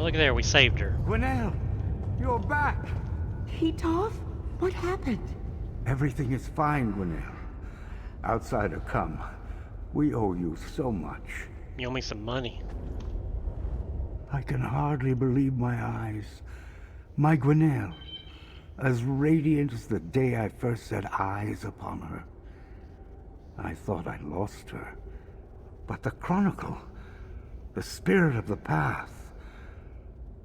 Look there, we saved her.
Gwenelle, you're back.
Hitov? What happened?
Everything is fine, Gwenelle. Outsider, come. We owe you so much.
You owe me some money.
I can hardly believe my eyes. My Gwenelle, as radiant as the day I first set eyes upon her. I thought I'd lost her. But the Chronicle, the spirit of the path,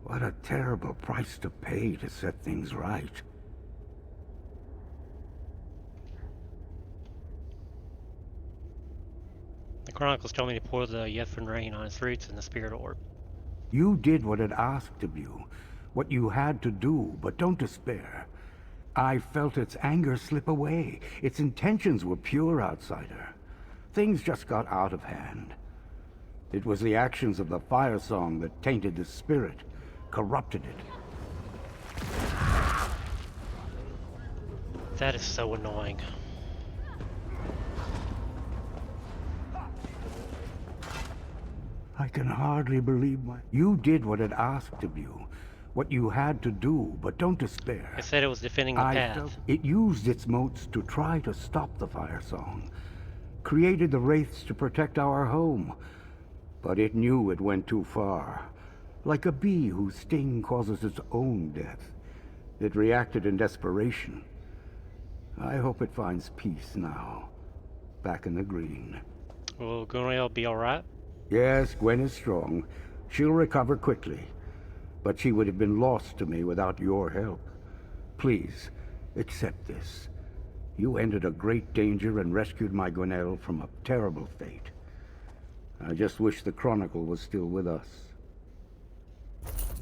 what a terrible price to pay to set things right.
The Chronicles told me to pour the Yeffin rain on its roots in the spirit orb.
You did what it asked of you, what you had to do, but don't despair. I felt its anger slip away. Its intentions were pure, Outsider. Things just got out of hand. It was the actions of the Firesong that tainted the spirit, corrupted it.
That is so annoying.
I can hardly believe You did what it asked of you, what you had to do, but don't despair.
It said it was defending the
I
path.
felt it used its motes to try to stop the Firesong, created the wraiths to protect our home, but it knew it went too far. Like a bee whose sting causes its own death. It reacted in desperation. I hope it finds peace now, back in the green.
Will Guriel be alright?
Yes, Gwen is strong. She'll recover quickly. But she would have been lost to me without your help. Please, accept this. You ended a great danger and rescued my Gwenelle from a terrible fate. I just wish the Chronicle was still with us.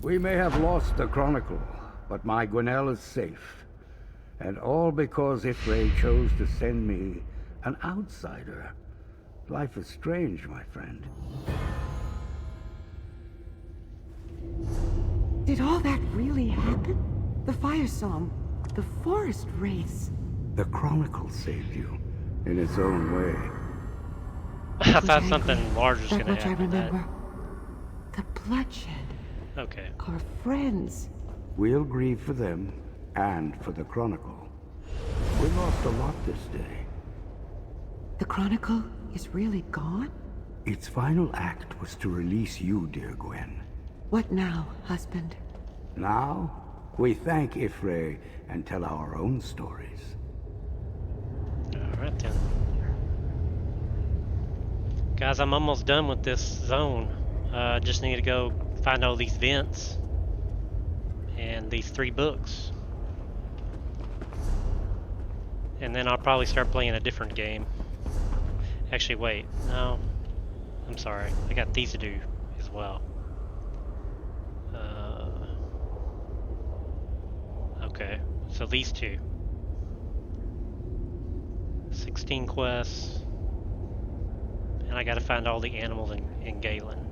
We may have lost the Chronicle, but my Gwenelle is safe. And all because Ifray chose to send me an outsider. Life is strange, my friend.
Did all that really happen? The Firesong, the forest wraiths.
The Chronicle saved you, in its own way.
I thought something large was
That
going
much
to
I
happen to that.
remember. The bloodshed.
Okay.
Our friends.
We'll grieve for them, and for the Chronicle. We lost a lot this day.
The Chronicle is really gone?
Its final act was to release you, dear Gwen.
What now, husband?
Now, we thank Ifray and tell our own stories.
Alright then. Guys, I'm almost done with this zone. Just need to go find all these vents and these 3 books. And then I'll probably start playing a different game. Actually, wait. No. I'm sorry. I got these to do as well. Okay. So these 2. 16 quests. And I gotta find all the animals in Galen.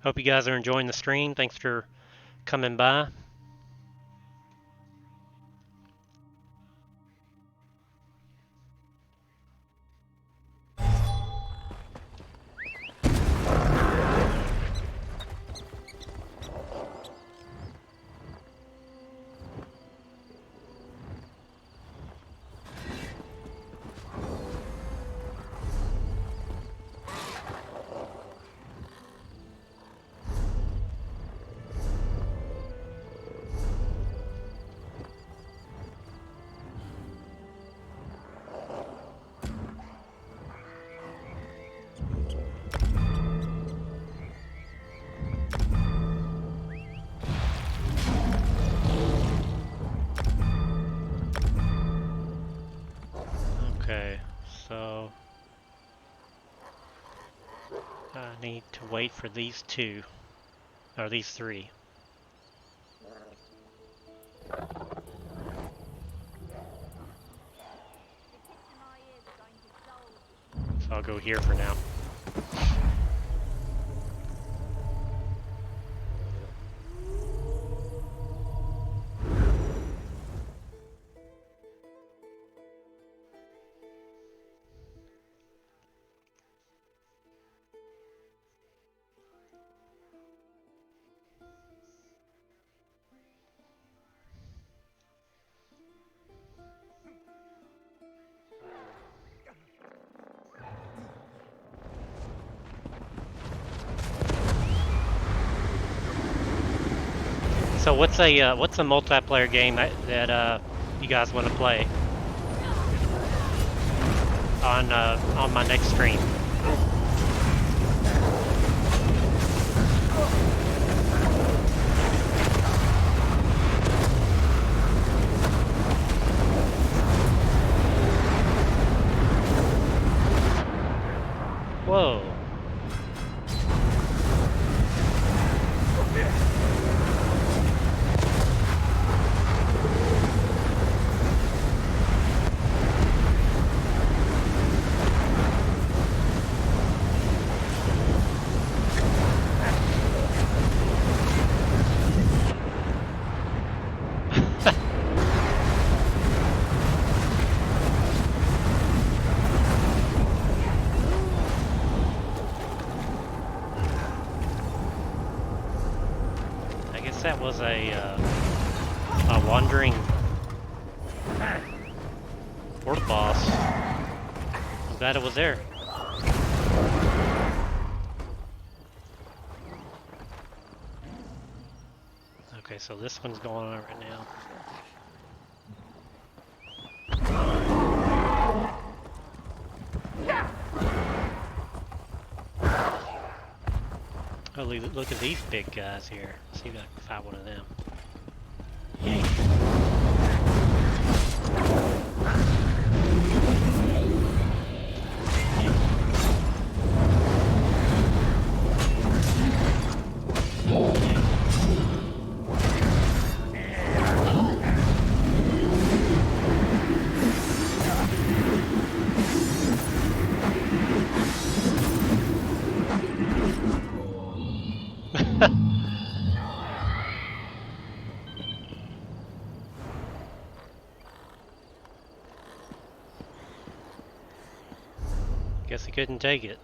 Hope you guys are enjoying the stream. Thanks for coming by. Okay, so I need to wait for these 2, or these 3. So I'll go here for now. So what's a multiplayer game that you guys want to play on my next stream? Whoa. was a wandering orc boss. I'm glad it was there. Okay, so this one's going on right now. Oh, look at these big guys here. Let's see if I can fight one of them. Guess he couldn't take it.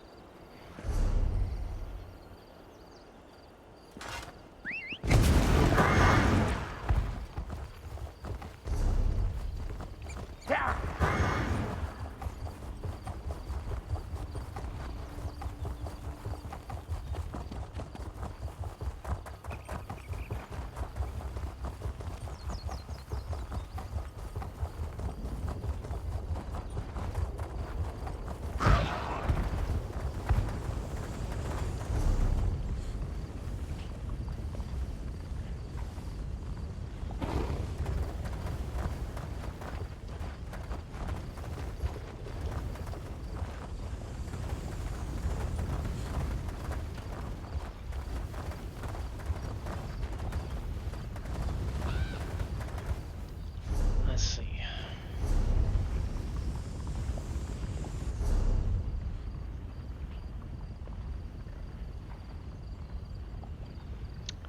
Let's see.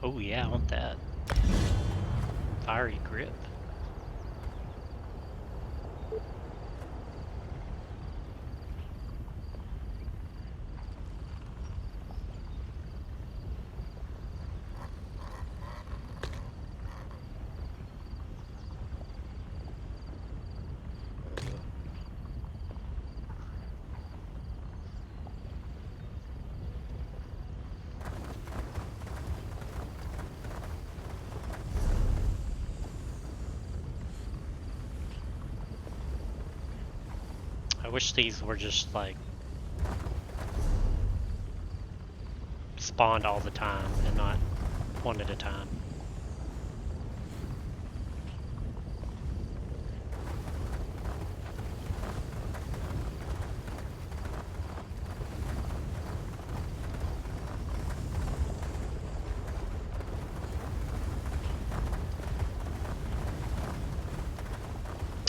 Oh yeah, I want that. Fiery grip. I wish these were just like spawned all the time and not one at a time.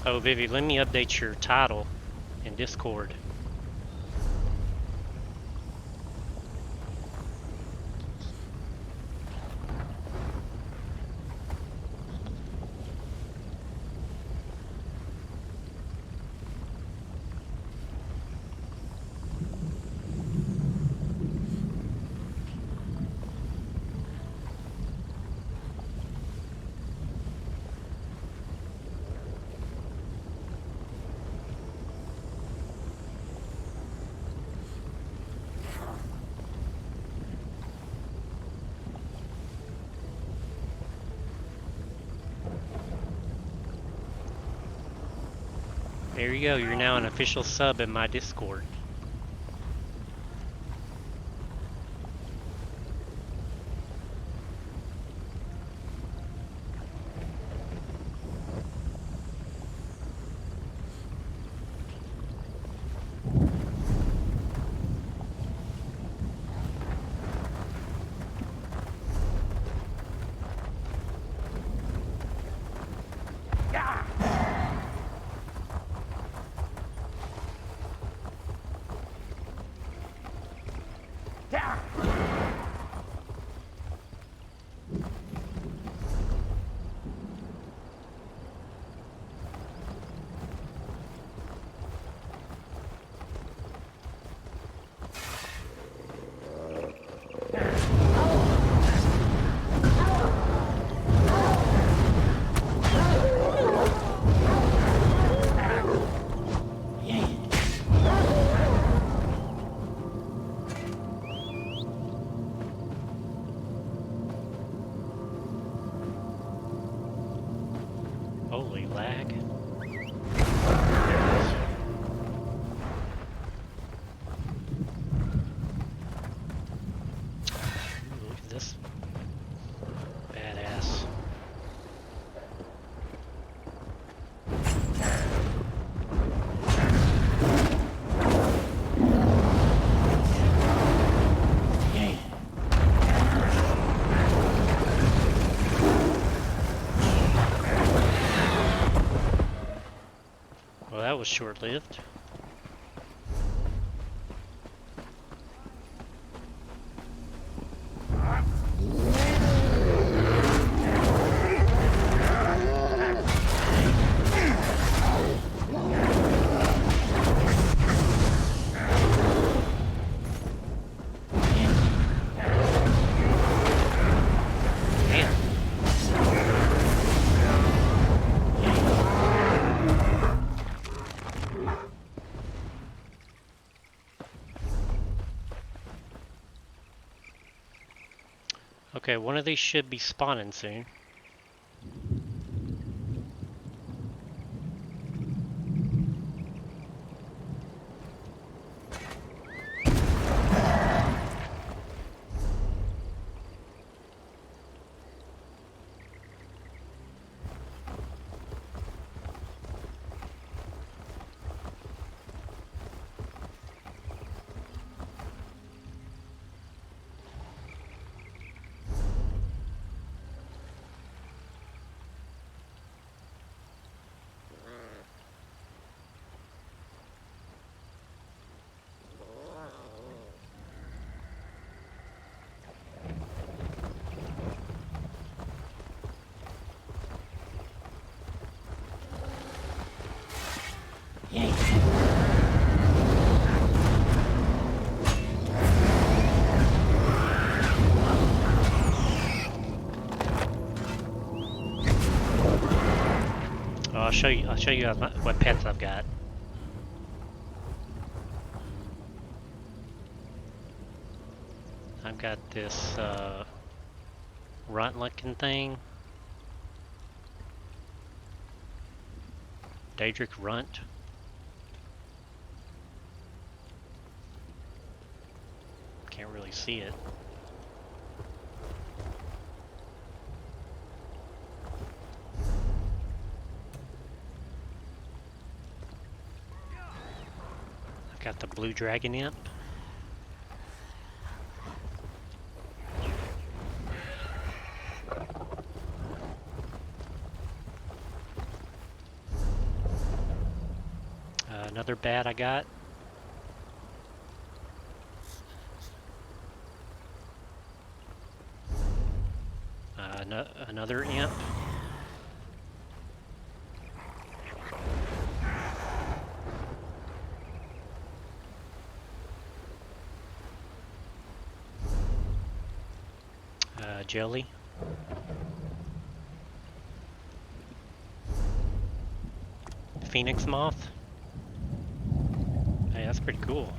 Oh, Vivi, let me update your title in Discord. There you go, you're now an official sub in my Discord. lag. Ooh, look at this. Badass. Well, that was short-lived. Okay, one of these should be spawning soon. Oh, I'll show you guys what pets I've got. I've got this runt-looking thing. Daedric runt. Can't really see it. I've got the blue dragon imp. Another bat I got. Another imp. Jelly. Phoenix moth. Hey, that's pretty cool.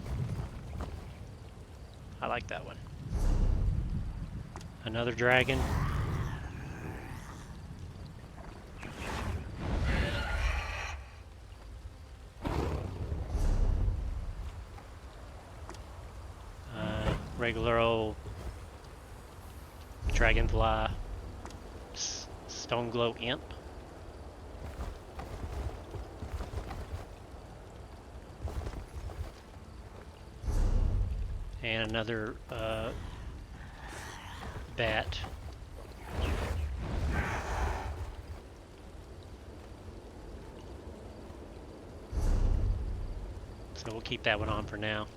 I like that one. Another dragon. Regular old dragonfly stone glow imp. And another bat. So we'll keep that one on for now.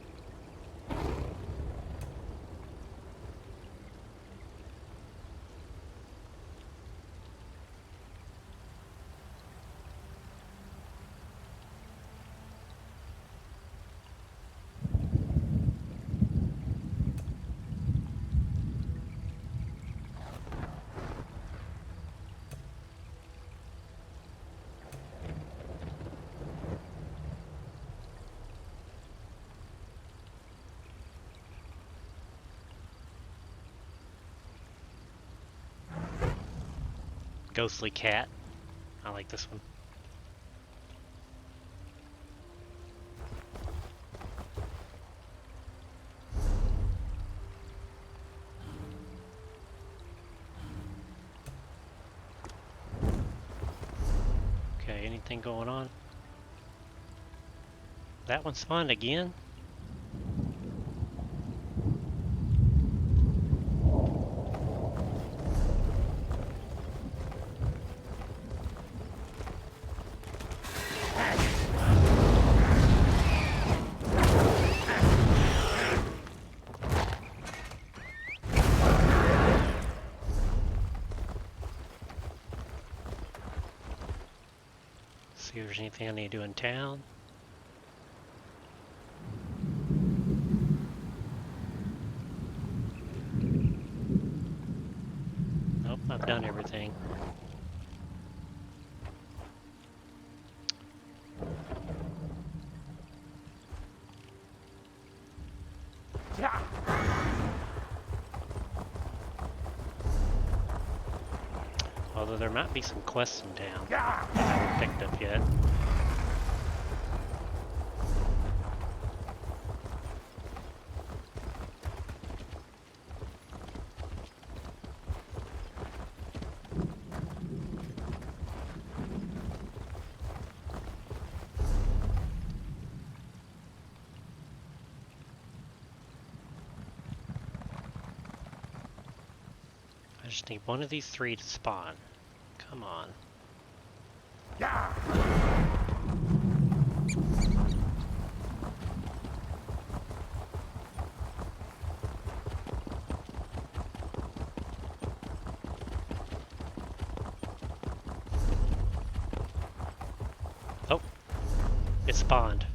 Ghostly cat. I like this one. Okay, anything going on? That one's fun again? See if there's anything I need to do in town. Nope, I've done everything. Although there might be some quests in town that I haven't picked up yet. I just need one of these three to spawn. Come on. Oh, it spawned.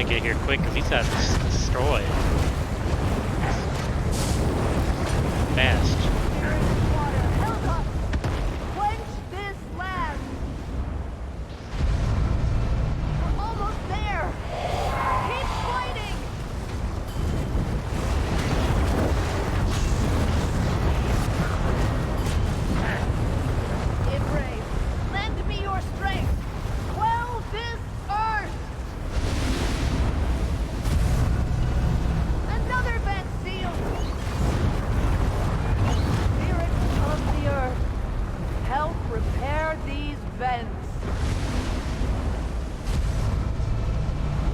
Get here quick because he's got destroyed fast.
Quench this land! We're almost there! Keep fighting! Imre, lend me your strength! Quell this earth! Another vent sealed! Spirit of the earth, help repair these vents.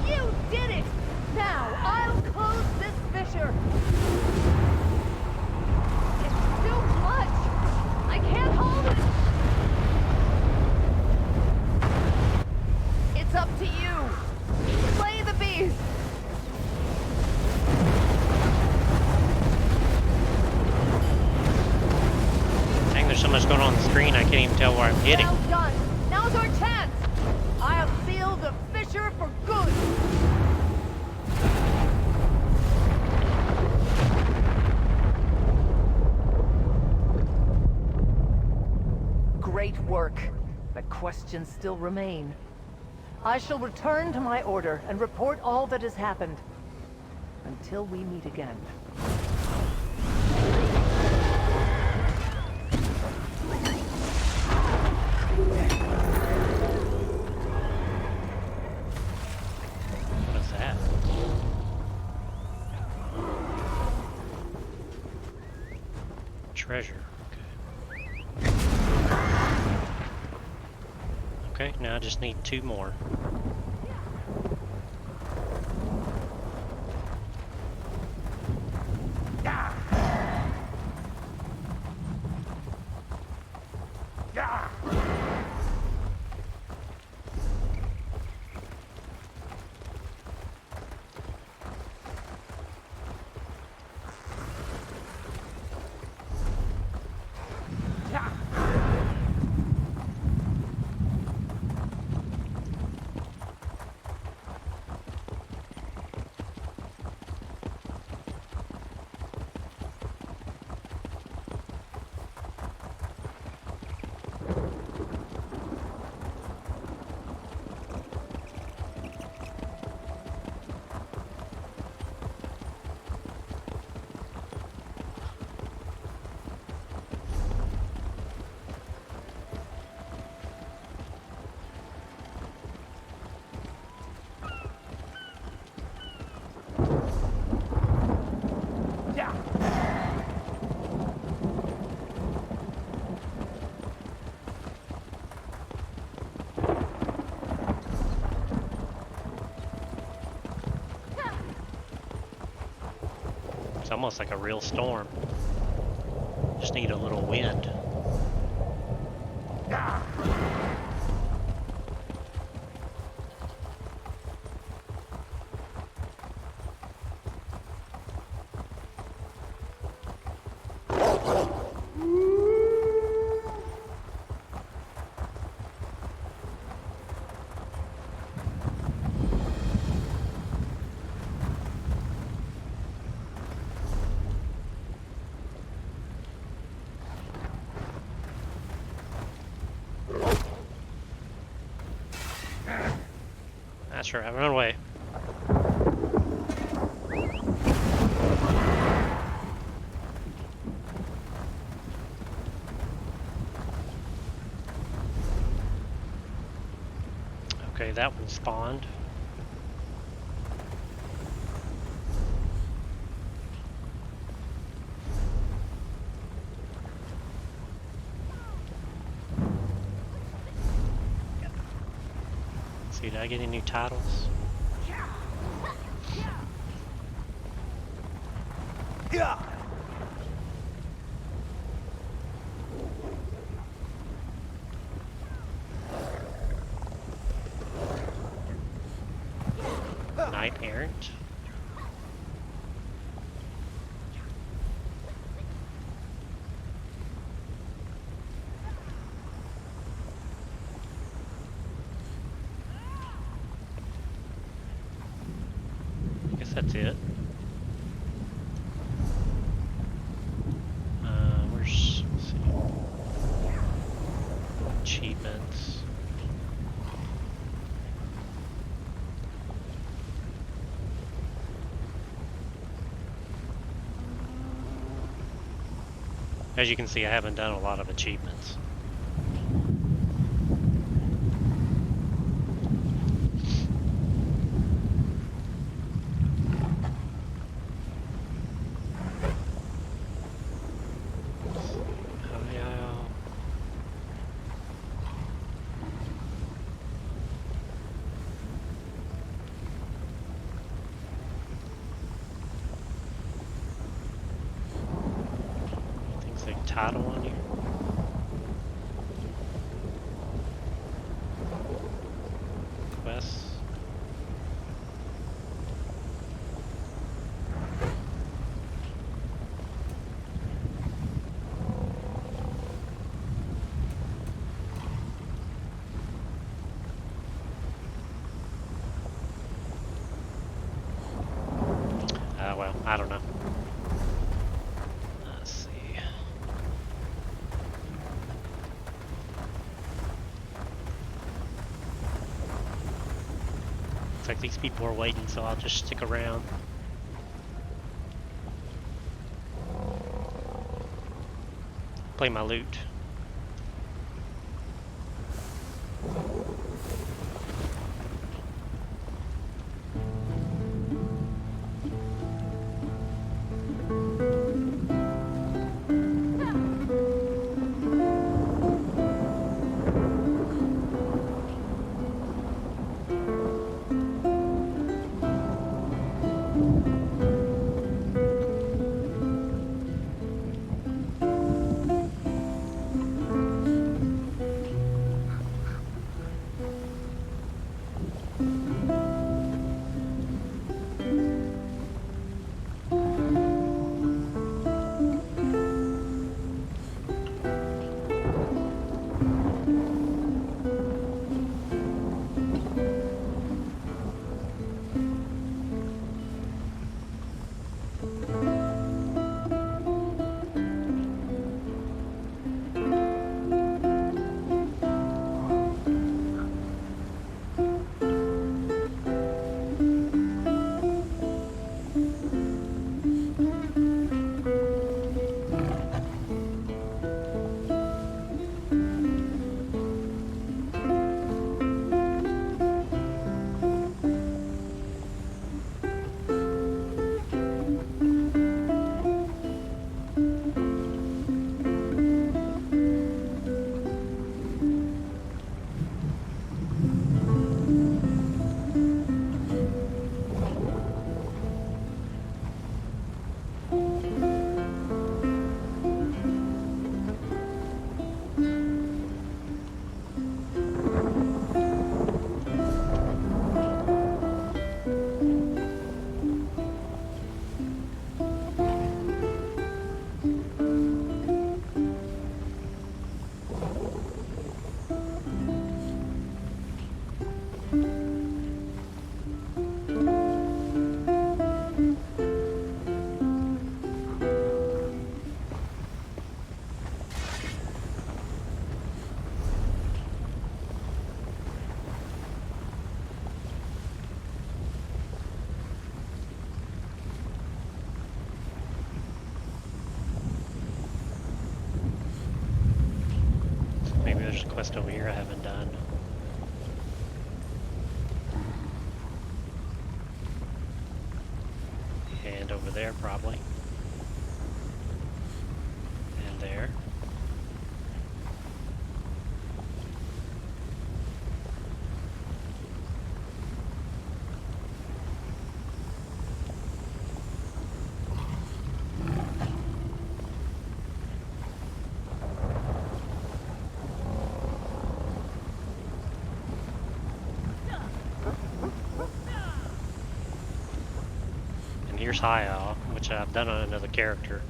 You did it! Now I'll close this fissure. It's too much! I can't hold it! It's up to you! Slay the beast!
Dang, there's so much going on the screen I can't even tell where I'm hitting.
Well done! Now's our chance! I'll seal the fissure for good! Great work. But questions still remain. I shall return to my order and report all that has happened. Until we meet again.
What is that? Treasure. Okay, now I just need 2 more. It's almost like a real storm. Just need a little wind. Not sure. Run away. Okay, that one spawned. Let's see, did I get any new titles? Knight Errant. Guess that's it. Let's see. Achievements. As you can see, I haven't done a lot of achievements. Oh yeah. Things like title on here. Quests. Well, I don't know. Let's see. Looks like these people are waiting, so I'll just stick around. Play my loot. quest over here I haven't done. And over there, probably. And there. Here's High Owl, which I've done on another character.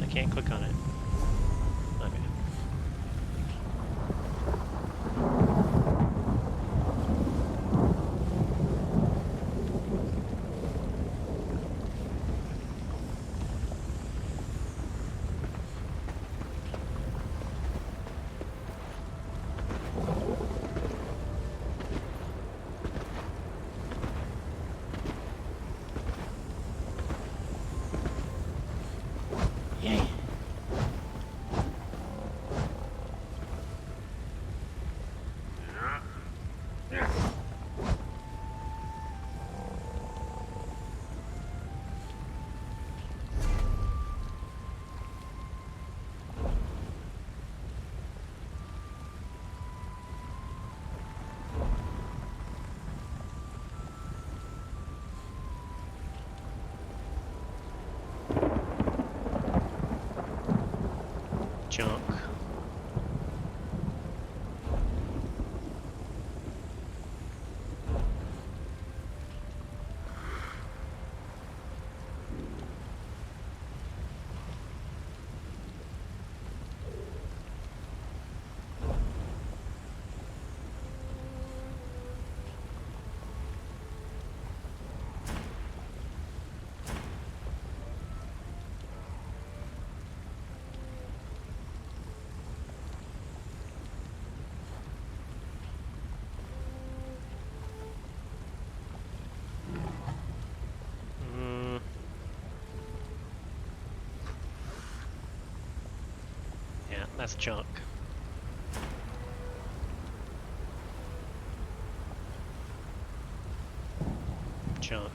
I can't click on it. Okay. Junk. Yeah, that's junk. Junk.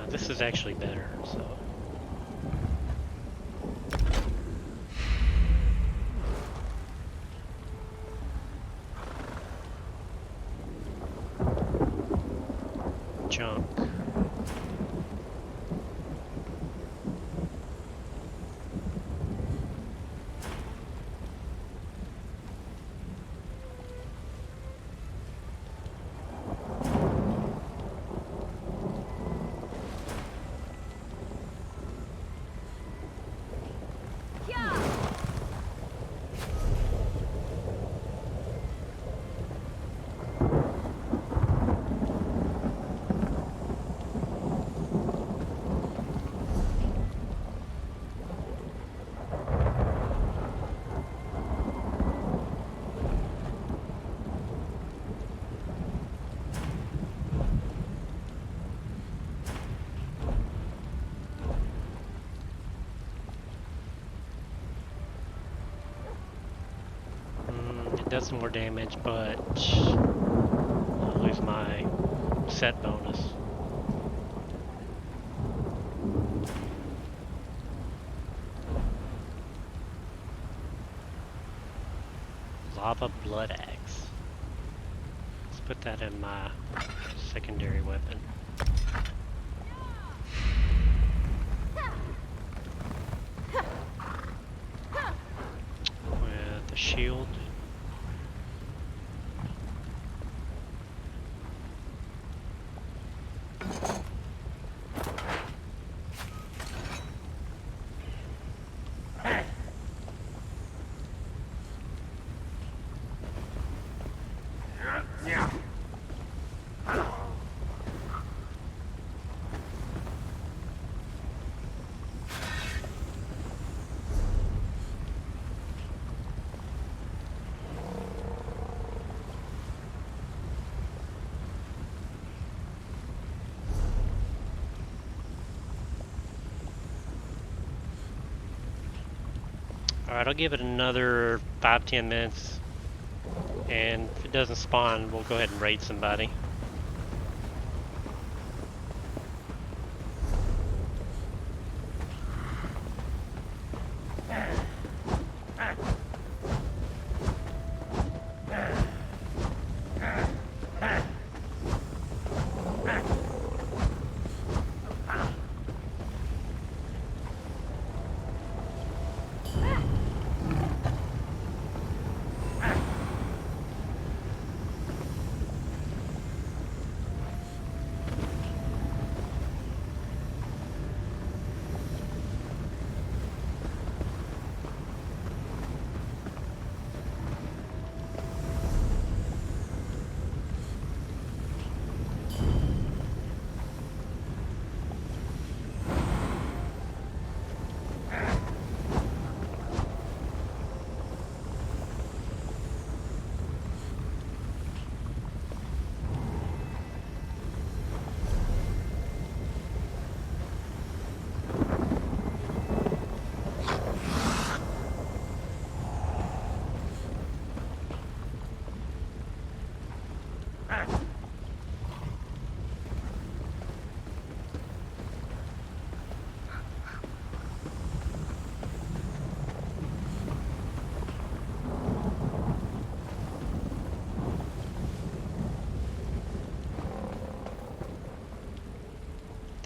This is actually better, so. Junk. It does some more damage, but I'll lose my set bonus. Lava Blood Axe. Let's put that in my secondary weapon. With the shield. Alright, I'll give it another 5-10 minutes. And if it doesn't spawn, we'll go ahead and raid somebody.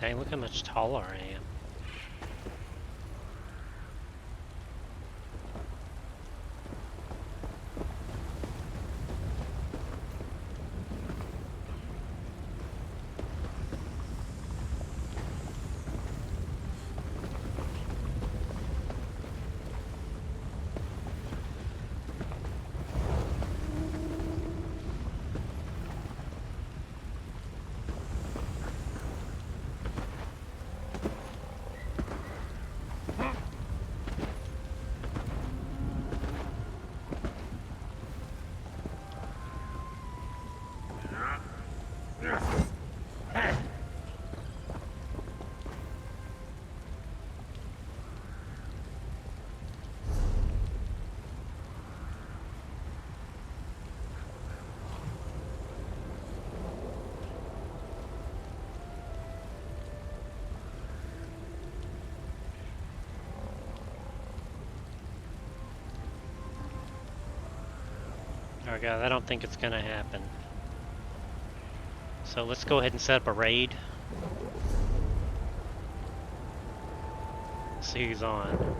Dang, look how much taller I am. Alright guys, I don't think it's gonna happen. So let's go ahead and set up a raid. See who's on.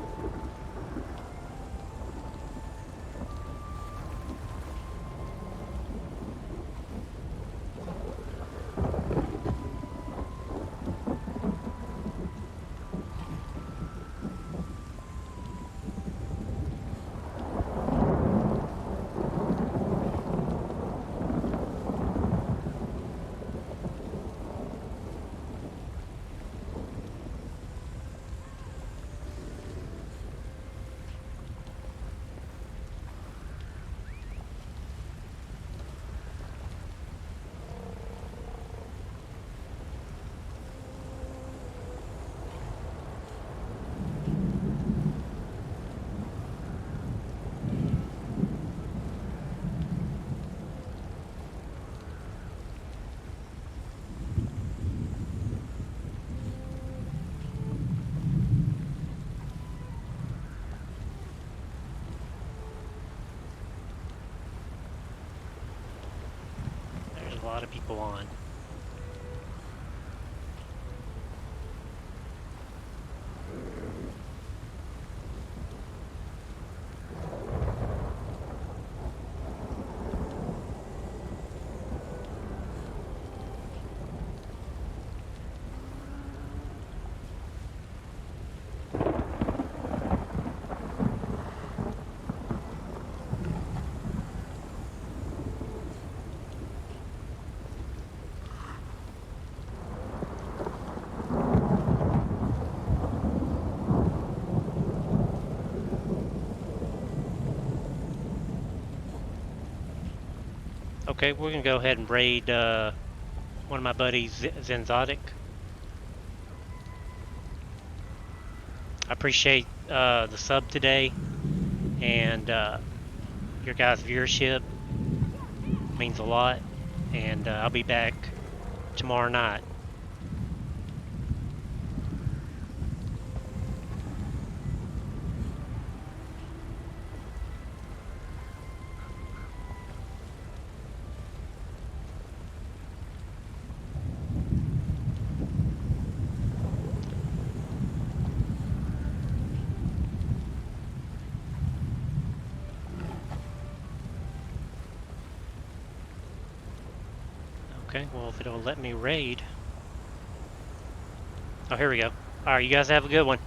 There's a lot of people on. Okay, we're gonna go ahead and raid one of my buddies, Zenzotic. I appreciate the sub today. and your guys' viewership means a lot. And I'll be back tomorrow night. Okay, well, if it'll let me raid. Oh, here we go. Alright, you guys have a good one.